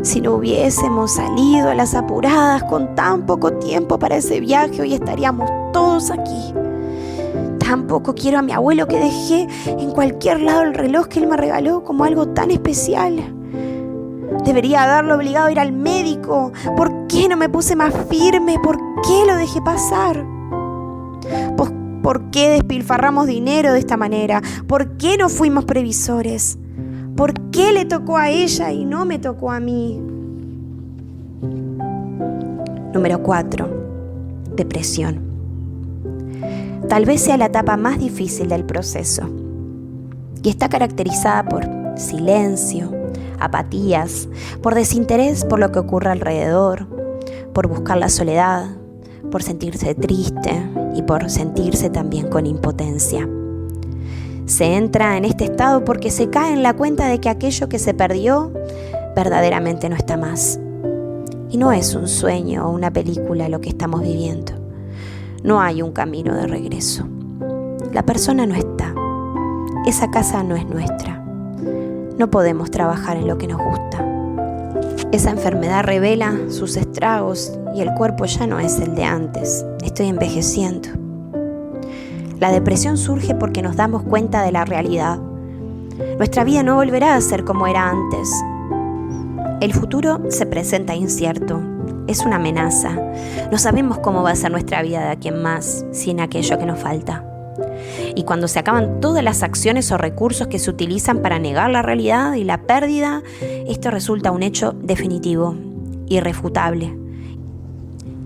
Si no hubiésemos salido a las apuradas con tan poco tiempo para ese viaje, hoy estaríamos todos aquí. Tampoco quiero a mi abuelo que dejé en cualquier lado el reloj que él me regaló como algo tan especial. Debería haberlo obligado a ir al médico. ¿Por qué no me puse más firme? ¿Por qué lo dejé pasar? ¿por qué despilfarramos dinero de esta manera? ¿Por qué no fuimos previsores? ¿Por qué le tocó a ella y no me tocó a mí? Número 4. Depresión. Tal vez sea la etapa más difícil del proceso y está caracterizada por silencio, apatías, por desinterés por lo que ocurre alrededor, por buscar la soledad, por sentirse triste y por sentirse también con impotencia. Se entra en este estado porque se cae en la cuenta de que aquello que se perdió verdaderamente no está más. Y no es un sueño o una película lo que estamos viviendo. No hay un camino de regreso. La persona no está. Esa casa no es nuestra. No podemos trabajar en lo que nos gusta. Esa enfermedad revela sus estragos y el cuerpo ya no es el de antes. Estoy envejeciendo. La depresión surge porque nos damos cuenta de la realidad. Nuestra vida no volverá a ser como era antes. El futuro se presenta incierto. Es una amenaza. No sabemos cómo va a ser nuestra vida de aquí en más, sin aquello que nos falta. Y cuando se acaban todas las acciones o recursos que se utilizan para negar la realidad y la pérdida, esto resulta un hecho definitivo, irrefutable.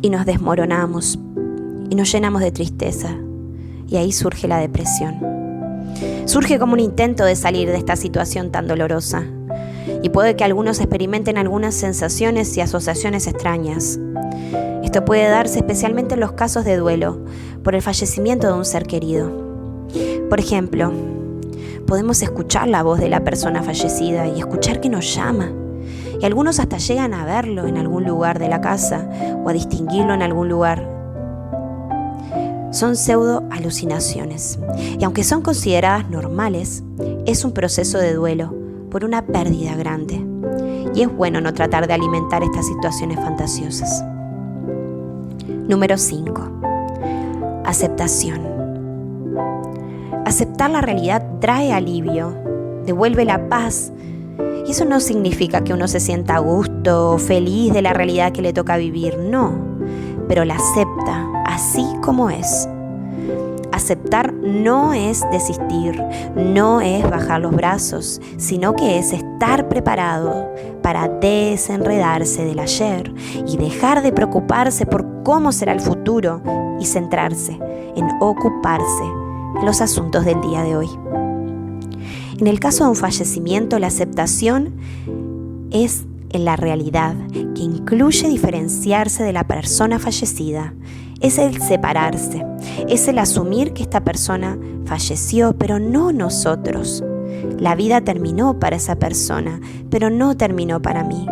Y nos desmoronamos y nos llenamos de tristeza. Y ahí surge la depresión. Surge como un intento de salir de esta situación tan dolorosa. Y puede que algunos experimenten algunas sensaciones y asociaciones extrañas. Esto puede darse especialmente en los casos de duelo por el fallecimiento de un ser querido. Por ejemplo, podemos escuchar la voz de la persona fallecida y escuchar que nos llama. Y algunos hasta llegan a verlo en algún lugar de la casa o a distinguirlo en algún lugar. Son pseudo alucinaciones. Y aunque son consideradas normales, es un proceso de duelo por una pérdida grande. Y es bueno no tratar de alimentar estas situaciones fantasiosas. Número 5. Aceptación. Aceptar la realidad trae alivio, devuelve la paz. Y eso no significa que uno se sienta a gusto o feliz de la realidad que le toca vivir, no. Pero la acepta así como es. Aceptar no es desistir, no es bajar los brazos, sino que es estar preparado para desenredarse del ayer y dejar de preocuparse por cómo será el futuro y centrarse en ocuparse en los asuntos del día de hoy. En el caso de un fallecimiento, la aceptación es en la realidad, que incluye diferenciarse de la persona fallecida. Es el separarse, es el asumir que esta persona falleció, pero no nosotros. La vida terminó para esa persona, pero no terminó para mí.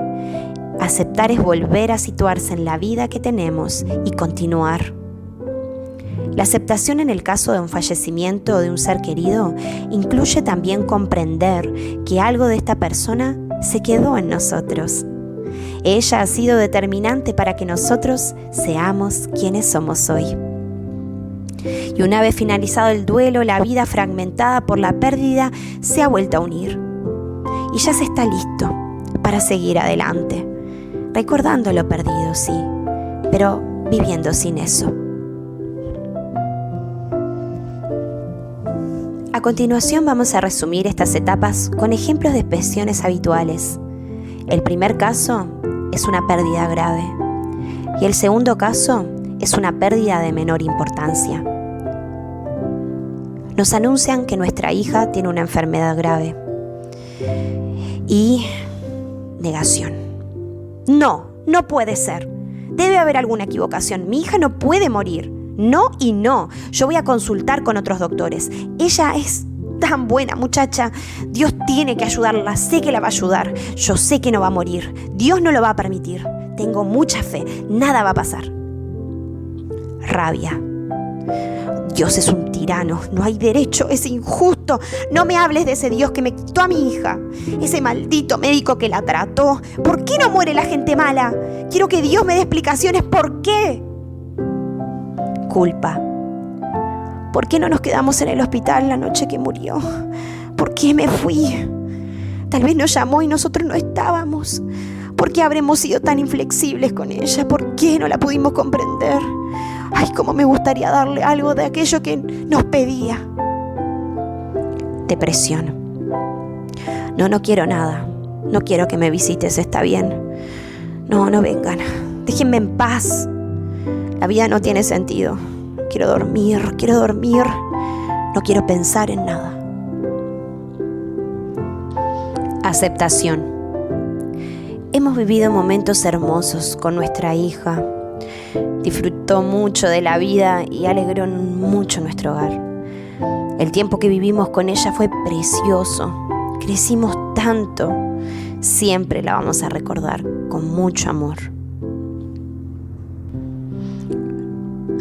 Aceptar es volver a situarse en la vida que tenemos y continuar. La aceptación en el caso de un fallecimiento de un ser querido incluye también comprender que algo de esta persona se quedó en nosotros. Ella ha sido determinante para que nosotros seamos quienes somos hoy. Y una vez finalizado el duelo, la vida fragmentada por la pérdida se ha vuelto a unir. Y ya se está listo para seguir adelante, recordando lo perdido, sí, pero viviendo sin eso. A continuación vamos a resumir estas etapas con ejemplos de expresiones habituales. El primer caso es una pérdida grave y el segundo caso es una pérdida de menor importancia. Nos anuncian que nuestra hija tiene una enfermedad grave y negación. No puede ser. Debe haber alguna equivocación. Mi hija no puede morir. No y no. Yo voy a consultar con otros doctores. Ella es tan buena muchacha. Dios tiene que ayudarla. Sé que la va a ayudar. Yo sé que no va a morir. Dios no lo va a permitir. Tengo mucha fe. Nada va a pasar. Rabia. Dios es un tirano. No hay derecho. Es injusto. No me hables de ese Dios que me quitó a mi hija. Ese maldito médico que la trató. ¿Por qué no muere la gente mala? Quiero que Dios me dé explicaciones. ¿Por qué? Culpa. ¿Por qué no nos quedamos en el hospital la noche que murió? ¿Por qué me fui? Tal vez nos llamó y nosotros no estábamos. ¿Por qué habremos sido tan inflexibles con ella? ¿Por qué no la pudimos comprender? ¡Ay, cómo me gustaría darle algo de aquello que nos pedía! Depresión. No quiero nada. No quiero que me visites, está bien. No vengan. Déjenme en paz. La vida no tiene sentido. Quiero dormir. No quiero pensar en nada. Aceptación. Hemos vivido momentos hermosos con nuestra hija. Disfrutó mucho de la vida y alegró mucho nuestro hogar. El tiempo que vivimos con ella fue precioso. Crecimos tanto. Siempre la vamos a recordar con mucho amor.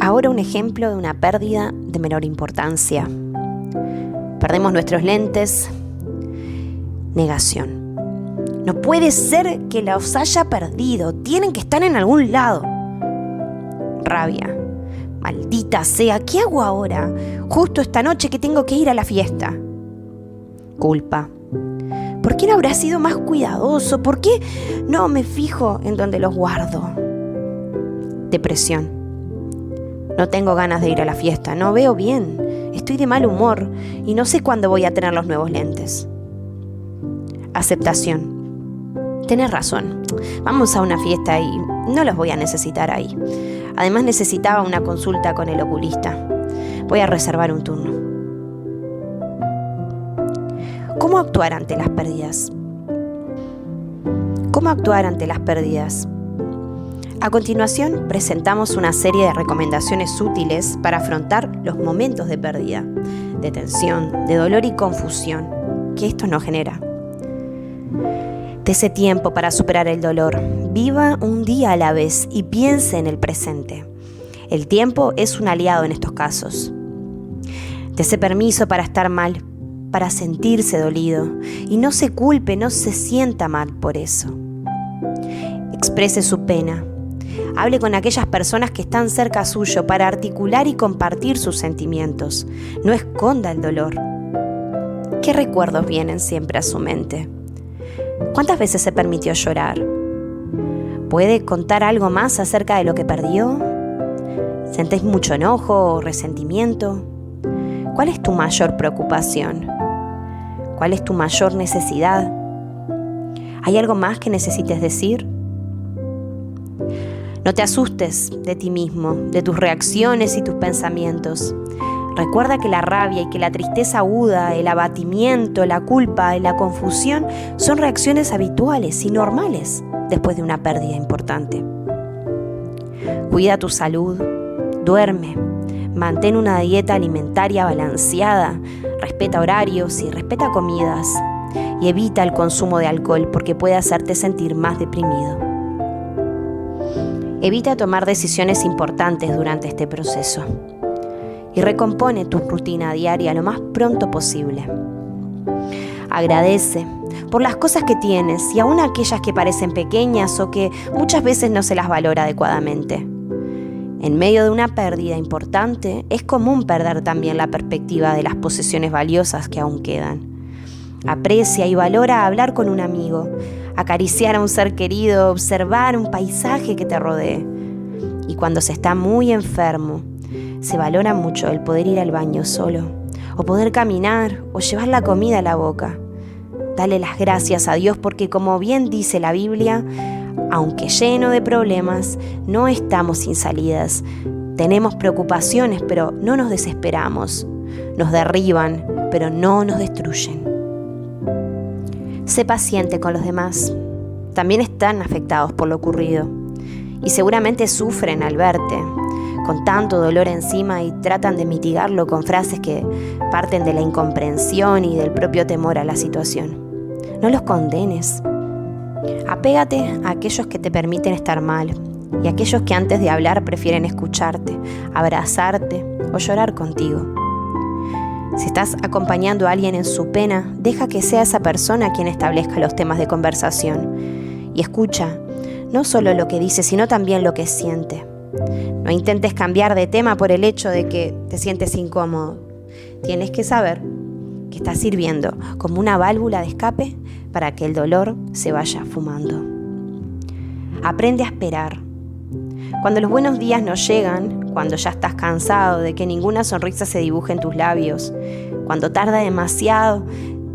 Ahora un ejemplo de una pérdida de menor importancia. Perdemos nuestros lentes. Negación. No puede ser que los haya perdido. Tienen que estar en algún lado. Rabia. Maldita sea, ¿qué hago ahora? Justo esta noche que tengo que ir a la fiesta. Culpa. ¿Por qué no habrá sido más cuidadoso? ¿Por qué no me fijo en dónde los guardo? Depresión. No tengo ganas de ir a la fiesta, no veo bien. Estoy de mal humor y no sé cuándo voy a tener los nuevos lentes. Aceptación. Tenés razón. Vamos a una fiesta y no los voy a necesitar ahí. Además necesitaba una consulta con el oculista. Voy a reservar un turno. ¿Cómo actuar ante las pérdidas? ¿Cómo actuar ante las pérdidas? A continuación, presentamos una serie de recomendaciones útiles para afrontar los momentos de pérdida, de tensión, de dolor y confusión que esto nos genera. Dese tiempo para superar el dolor. Viva un día a la vez y piense en el presente. El tiempo es un aliado en estos casos. Dese permiso para estar mal, para sentirse dolido y no se culpe, no se sienta mal por eso. Exprese su pena. Hable con aquellas personas que están cerca suyo para articular y compartir sus sentimientos. No esconda el dolor. ¿Qué recuerdos vienen siempre a su mente? ¿Cuántas veces se permitió llorar? ¿Puede contar algo más acerca de lo que perdió? ¿Sentís mucho enojo o resentimiento? ¿Cuál es tu mayor preocupación? ¿Cuál es tu mayor necesidad? ¿Hay algo más que necesites decir? No te asustes de ti mismo, de tus reacciones y tus pensamientos. Recuerda que la rabia y que la tristeza aguda, el abatimiento, la culpa y la confusión son reacciones habituales y normales después de una pérdida importante. Cuida tu salud, duerme, mantén una dieta alimentaria balanceada, respeta horarios y respeta comidas y evita el consumo de alcohol porque puede hacerte sentir más deprimido. Evita tomar decisiones importantes durante este proceso y recompone tu rutina diaria lo más pronto posible. Agradece por las cosas que tienes y aún aquellas que parecen pequeñas o que muchas veces no se las valora adecuadamente. En medio de una pérdida importante, es común perder también la perspectiva de las posesiones valiosas que aún quedan. Aprecia y valora hablar con un amigo, acariciar a un ser querido, observar un paisaje que te rodee. Y cuando se está muy enfermo, se valora mucho el poder ir al baño solo, o poder caminar, o llevar la comida a la boca. Dale las gracias a Dios porque, como bien dice la Biblia, aunque lleno de problemas, no estamos sin salidas. Tenemos preocupaciones, pero no nos desesperamos. Nos derriban, pero no nos destruyen. Sé paciente con los demás. También están afectados por lo ocurrido y seguramente sufren al verte con tanto dolor encima y tratan de mitigarlo con frases que parten de la incomprensión y del propio temor a la situación. No los condenes. Apégate a aquellos que te permiten estar mal y a aquellos que antes de hablar prefieren escucharte, abrazarte o llorar contigo. Si estás acompañando a alguien en su pena, deja que sea esa persona quien establezca los temas de conversación y escucha no solo lo que dice, sino también lo que siente. No intentes cambiar de tema por el hecho de que te sientes incómodo. Tienes que saber que está sirviendo como una válvula de escape para que el dolor se vaya fumando. Aprende a esperar. Cuando los buenos días no llegan, cuando ya estás cansado de que ninguna sonrisa se dibuje en tus labios, cuando tarda demasiado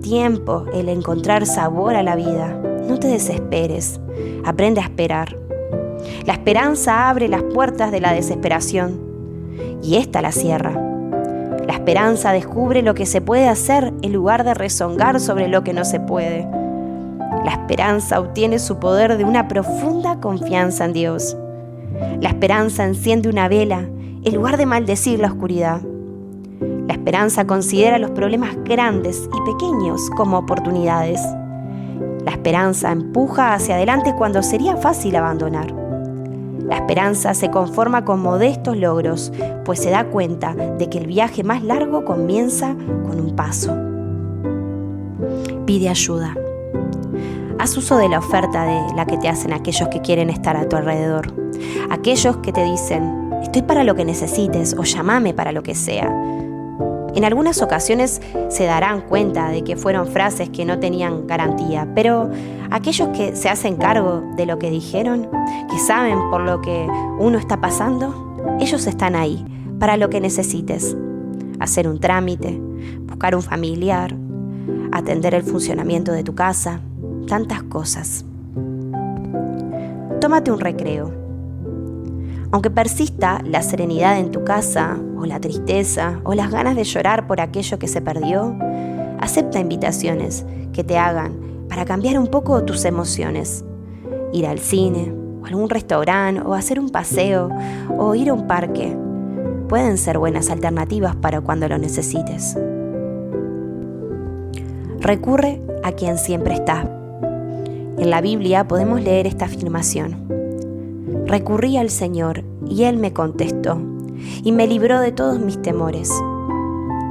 tiempo el encontrar sabor a la vida, no te desesperes, aprende a esperar. La esperanza abre las puertas de la desesperación y ésta la cierra. La esperanza descubre lo que se puede hacer en lugar de rezongar sobre lo que no se puede. La esperanza obtiene su poder de una profunda confianza en Dios. La esperanza enciende una vela en lugar de maldecir la oscuridad. La esperanza considera los problemas grandes y pequeños como oportunidades. La esperanza empuja hacia adelante cuando sería fácil abandonar. La esperanza se conforma con modestos logros, pues se da cuenta de que el viaje más largo comienza con un paso. Pide ayuda. Haz uso de la oferta de la que te hacen aquellos que quieren estar a tu alrededor. Aquellos que te dicen, estoy para lo que necesites o llámame para lo que sea. En algunas ocasiones se darán cuenta de que fueron frases que no tenían garantía, pero aquellos que se hacen cargo de lo que dijeron, que saben por lo que uno está pasando, ellos están ahí para lo que necesites. Hacer un trámite, buscar un familiar, atender el funcionamiento de tu casa, tantas cosas. Tómate un recreo. Aunque persista la serenidad en tu casa, o la tristeza, o las ganas de llorar por aquello que se perdió, acepta invitaciones que te hagan para cambiar un poco tus emociones. Ir al cine, o a algún restaurante, o hacer un paseo, o ir a un parque. Pueden ser buenas alternativas para cuando lo necesites. Recurre a quien siempre está. En la Biblia podemos leer esta afirmación. Recurrí al Señor y Él me contestó y me libró de todos mis temores.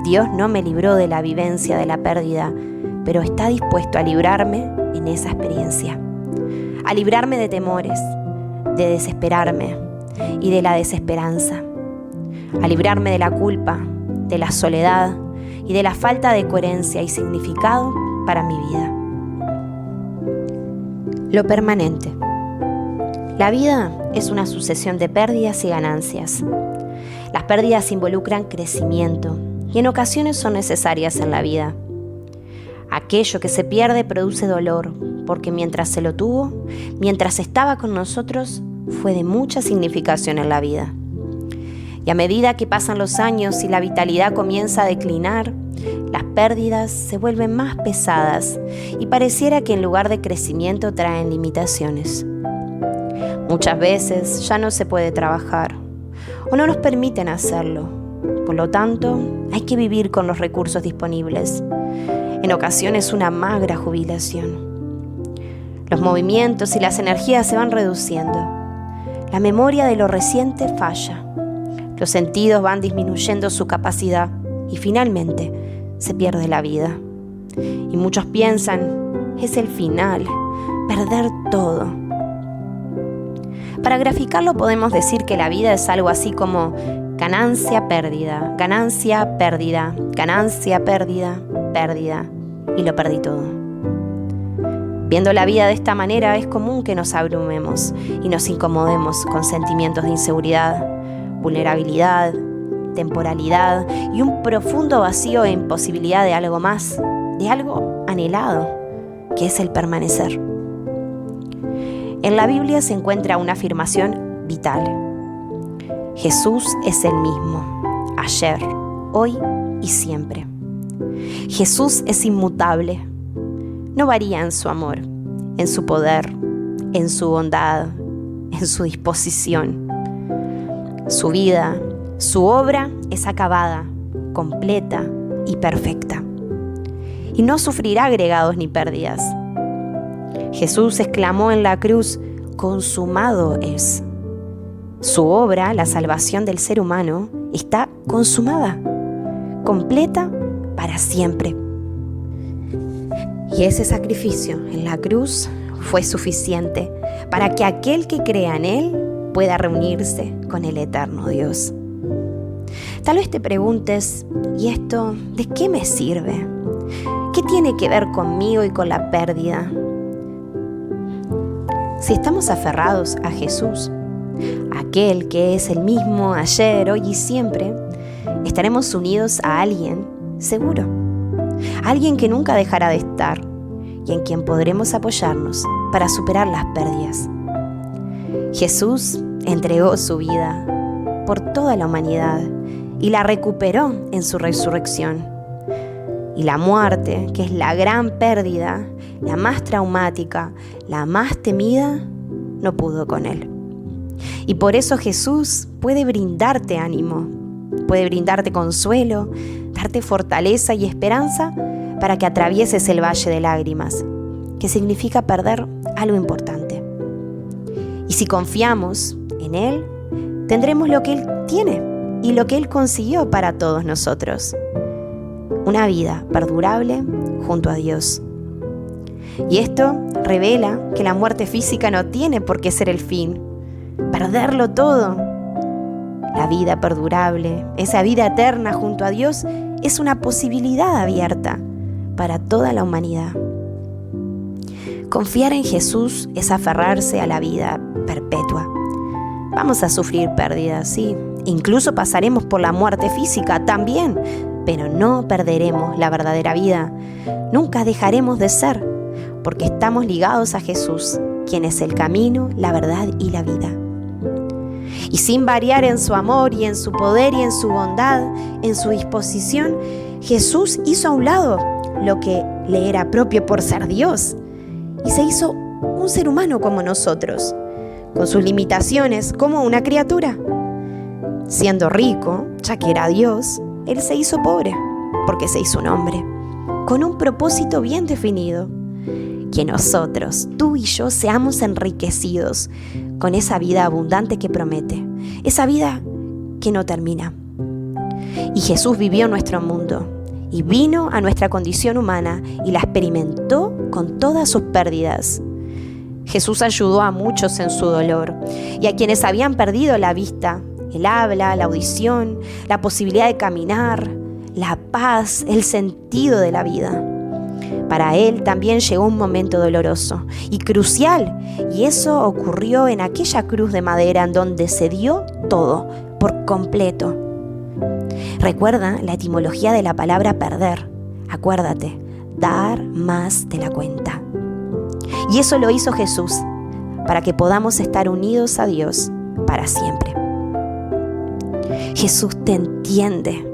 Dios no me libró de la vivencia de la pérdida, pero está dispuesto a librarme en esa experiencia, a librarme de temores, de desesperarme y de la desesperanza, a librarme de la culpa, de la soledad y de la falta de coherencia y significado para mi vida. Lo permanente. La vida es una sucesión de pérdidas y ganancias. Las pérdidas involucran crecimiento y en ocasiones son necesarias en la vida. Aquello que se pierde produce dolor, porque mientras se lo tuvo, mientras estaba con nosotros, fue de mucha significación en la vida. Y a medida que pasan los años y la vitalidad comienza a declinar, las pérdidas se vuelven más pesadas y pareciera que en lugar de crecimiento traen limitaciones. Muchas veces ya no se puede trabajar o no nos permiten hacerlo. Por lo tanto, hay que vivir con los recursos disponibles. En ocasiones una magra jubilación. Los movimientos y las energías se van reduciendo. La memoria de lo reciente falla. Los sentidos van disminuyendo su capacidad y finalmente se pierde la vida. Y muchos piensan, es el final, perder todo. Para graficarlo podemos decir que la vida es algo así como ganancia, pérdida, ganancia, pérdida, ganancia, pérdida, pérdida, y lo perdí todo. Viendo la vida de esta manera es común que nos abrumemos y nos incomodemos con sentimientos de inseguridad, vulnerabilidad, temporalidad y un profundo vacío e imposibilidad de algo más, de algo anhelado, que es el permanecer. En la Biblia se encuentra una afirmación vital. Jesús es el mismo, ayer, hoy y siempre. Jesús es inmutable. No varía en su amor, en su poder, en su bondad, en su disposición. Su vida, su obra es acabada, completa y perfecta. Y no sufrirá agregados ni pérdidas. Jesús exclamó en la cruz, consumado es. Su obra, la salvación del ser humano, está consumada, completa para siempre. Y ese sacrificio en la cruz fue suficiente para que aquel que crea en Él pueda reunirse con el eterno Dios. Tal vez te preguntes, ¿y esto de qué me sirve? ¿Qué tiene que ver conmigo y con la pérdida? Si estamos aferrados a Jesús, aquel que es el mismo ayer, hoy y siempre, estaremos unidos a alguien seguro, alguien que nunca dejará de estar y en quien podremos apoyarnos para superar las pérdidas. Jesús entregó su vida por toda la humanidad y la recuperó en su resurrección. Y la muerte, que es la gran pérdida, la más traumática, la más temida, no pudo con él. Y por eso Jesús puede brindarte ánimo, puede brindarte consuelo, darte fortaleza y esperanza para que atravieses el valle de lágrimas, que significa perder algo importante. Y si confiamos en Él, tendremos lo que Él tiene y lo que Él consiguió para todos nosotros: una vida perdurable junto a Dios. Y esto revela que la muerte física no tiene por qué ser el fin, perderlo todo. La vida perdurable, esa vida eterna junto a Dios, es una posibilidad abierta para toda la humanidad. Confiar en Jesús es aferrarse a la vida perpetua. Vamos a sufrir pérdidas, sí, incluso pasaremos por la muerte física también, pero no perderemos la verdadera vida. Nunca dejaremos de ser, porque estamos ligados a Jesús, quien es el camino, la verdad y la vida. Y sin variar en su amor y en su poder y en su bondad, en su disposición, Jesús hizo a un lado lo que le era propio por ser Dios y se hizo un ser humano como nosotros, con sus limitaciones, como una criatura. Siendo rico, ya que era Dios, Él se hizo pobre, porque se hizo un hombre, con un propósito bien definido: que nosotros, tú y yo, seamos enriquecidos con esa vida abundante que promete, esa vida que no termina. Y Jesús vivió en nuestro mundo y vino a nuestra condición humana y la experimentó con todas sus pérdidas. Jesús ayudó a muchos en su dolor y a quienes habían perdido la vista, el habla, la audición, la posibilidad de caminar, la paz, el sentido de la vida. Para Él también llegó un momento doloroso y crucial, y eso ocurrió en aquella cruz de madera en donde se dio todo, por completo. Recuerda la etimología de la palabra perder. Acuérdate, dar más de la cuenta. Y eso lo hizo Jesús, para que podamos estar unidos a Dios para siempre. Jesús te entiende,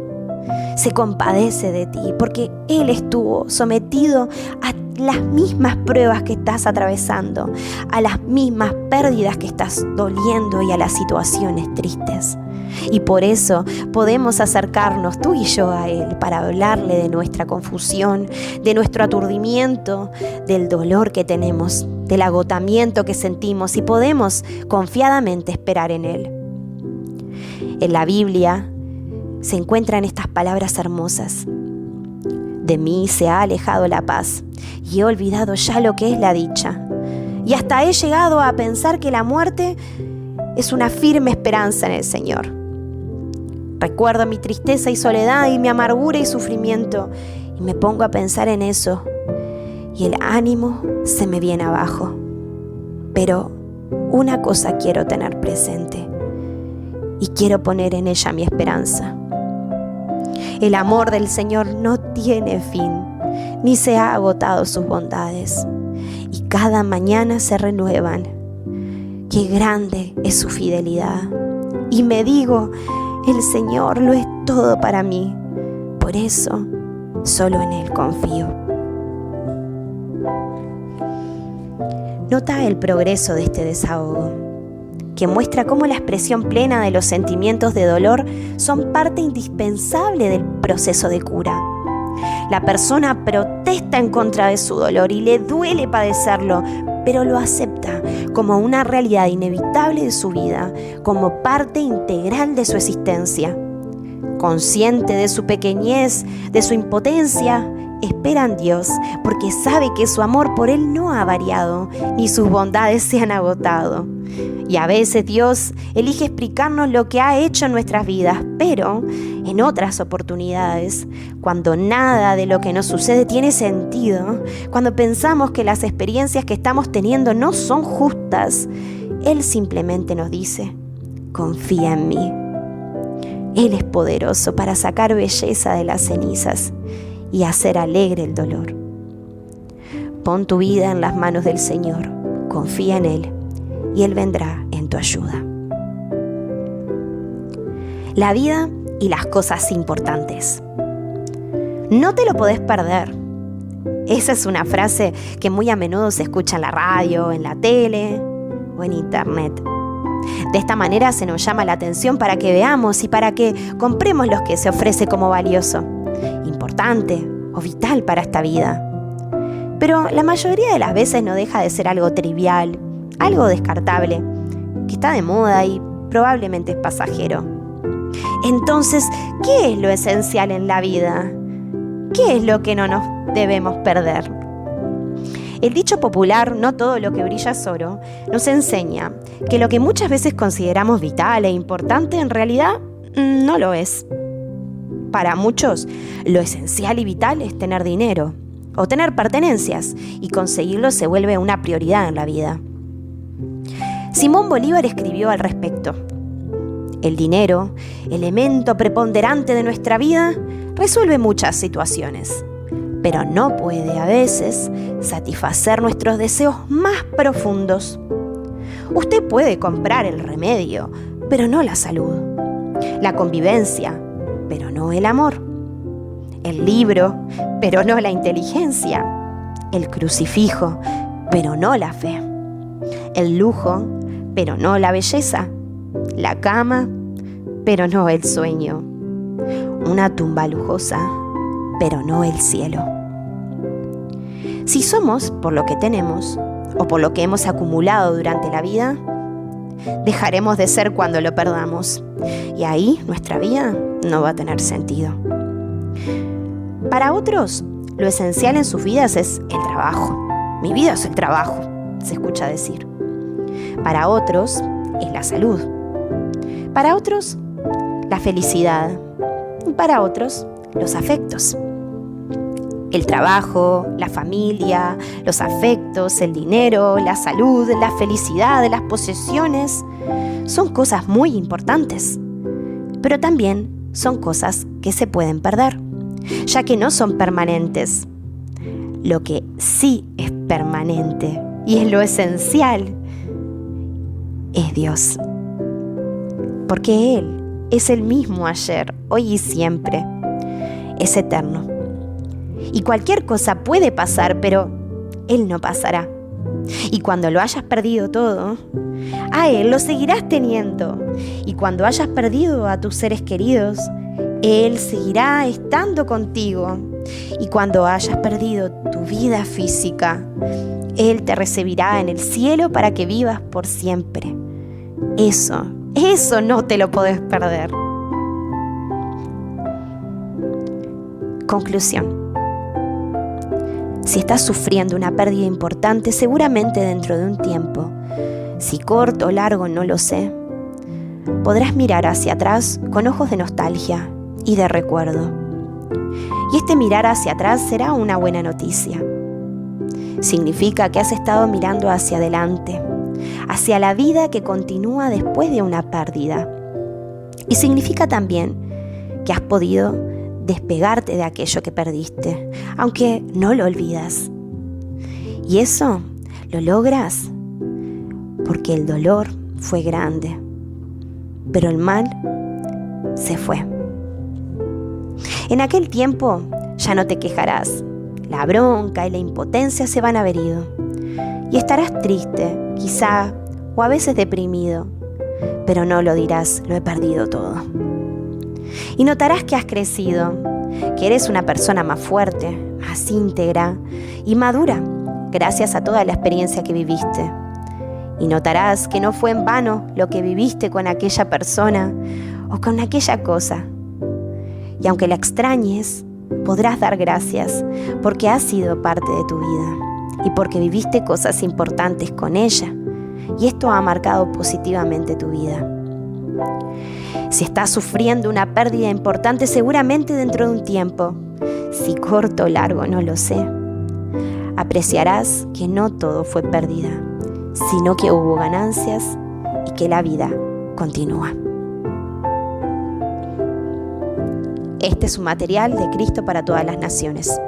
se compadece de ti, porque Él estuvo sometido a las mismas pruebas que estás atravesando, a las mismas pérdidas que estás doliendo y a las situaciones tristes. Y por eso podemos acercarnos tú y yo a Él para hablarle de nuestra confusión, de nuestro aturdimiento, del dolor que tenemos, del agotamiento que sentimos, y podemos confiadamente esperar en Él. En la Biblia se encuentran estas palabras hermosas: de mí se ha alejado la paz y he olvidado ya lo que es la dicha. Y hasta he llegado a pensar que la muerte es una firme esperanza en el Señor. Recuerdo mi tristeza y soledad y mi amargura y sufrimiento y me pongo a pensar en eso y el ánimo se me viene abajo. Pero una cosa quiero tener presente y quiero poner en ella mi esperanza. El amor del Señor no tiene fin, ni se ha agotado sus bondades, y cada mañana se renuevan. Qué grande es su fidelidad. Y me digo, el Señor lo es todo para mí. Por eso, solo en Él confío. Nota el progreso de este desahogo, que muestra cómo la expresión plena de los sentimientos de dolor son parte indispensable del proceso de cura. La persona protesta en contra de su dolor y le duele padecerlo, pero lo acepta como una realidad inevitable de su vida, como parte integral de su existencia. Consciente de su pequeñez, de su impotencia, espera en Dios, porque sabe que su amor por Él no ha variado, ni sus bondades se han agotado. Y a veces Dios elige explicarnos lo que ha hecho en nuestras vidas, pero en otras oportunidades, cuando nada de lo que nos sucede tiene sentido, cuando pensamos que las experiencias que estamos teniendo no son justas, Él simplemente nos dice: confía en mí. Él es poderoso para sacar belleza de las cenizas y hacer alegre el dolor. Pon tu vida en las manos del Señor, confía en Él y Él vendrá en tu ayuda. La vida y las cosas importantes. No te lo podés perder. Esa es una frase que muy a menudo se escucha en la radio, en la tele o en internet. De esta manera se nos llama la atención para que veamos y para que compremos lo que se ofrece como valioso, importante o vital para esta vida. Pero la mayoría de las veces no deja de ser algo trivial, algo descartable, que está de moda y probablemente es pasajero. Entonces, ¿qué es lo esencial en la vida? ¿Qué es lo que no nos debemos perder? El dicho popular, no todo lo que brilla es oro, nos enseña que lo que muchas veces consideramos vital e importante en realidad no lo es. Para muchos, lo esencial y vital es tener dinero o tener pertenencias, y conseguirlo se vuelve una prioridad en la vida. Simón Bolívar escribió al respecto: el dinero, elemento preponderante de nuestra vida, resuelve muchas situaciones, pero no puede a veces satisfacer nuestros deseos más profundos. Usted puede comprar el remedio, pero no la salud, la convivencia, pero no el amor, el libro, pero no la inteligencia, el crucifijo, pero no la fe, el lujo, pero no la belleza, la cama, pero no el sueño, una tumba lujosa, pero no el cielo. Si somos por lo que tenemos o por lo que hemos acumulado durante la vida, dejaremos de ser cuando lo perdamos, y ahí nuestra vida no va a tener sentido. Para otros, lo esencial en sus vidas es el trabajo. Mi vida es el trabajo, se escucha decir. Para otros, es la salud. Para otros, la felicidad. Y para otros, los afectos. El trabajo, la familia, los afectos, el dinero, la salud, la felicidad, las posesiones son cosas muy importantes, pero también son cosas que se pueden perder, ya que no son permanentes. Lo que sí es permanente y es lo esencial es Dios, porque Él es el mismo ayer, hoy y siempre. Es eterno. Y cualquier cosa puede pasar, pero Él no pasará. Y cuando lo hayas perdido todo, a Él lo seguirás teniendo. Y cuando hayas perdido a tus seres queridos, Él seguirá estando contigo. Y cuando hayas perdido tu vida física, Él te recibirá en el cielo para que vivas por siempre. Eso no te lo podés perder. Conclusión. Si estás sufriendo una pérdida importante, seguramente dentro de un tiempo, si corto o largo no lo sé, podrás mirar hacia atrás con ojos de nostalgia y de recuerdo. Y este mirar hacia atrás será una buena noticia. Significa que has estado mirando hacia adelante, hacia la vida que continúa después de una pérdida. Y significa también que has podido despegarte de aquello que perdiste, aunque no lo olvidas. Y eso lo logras porque el dolor fue grande, pero el mal se fue. En aquel tiempo ya no te quejarás, la bronca y la impotencia se van a haber ido, y estarás triste, quizá, o a veces deprimido, pero no lo dirás: lo he perdido todo. Y notarás que has crecido, que eres una persona más fuerte, más íntegra y madura, gracias a toda la experiencia que viviste. Y notarás que no fue en vano lo que viviste con aquella persona o con aquella cosa. Y aunque la extrañes, podrás dar gracias porque ha sido parte de tu vida y porque viviste cosas importantes con ella, y esto ha marcado positivamente tu vida. Si estás sufriendo una pérdida importante, seguramente dentro de un tiempo, si corto o largo no lo sé, apreciarás que no todo fue pérdida, sino que hubo ganancias y que la vida continúa. Este es un material de Cristo para todas las naciones.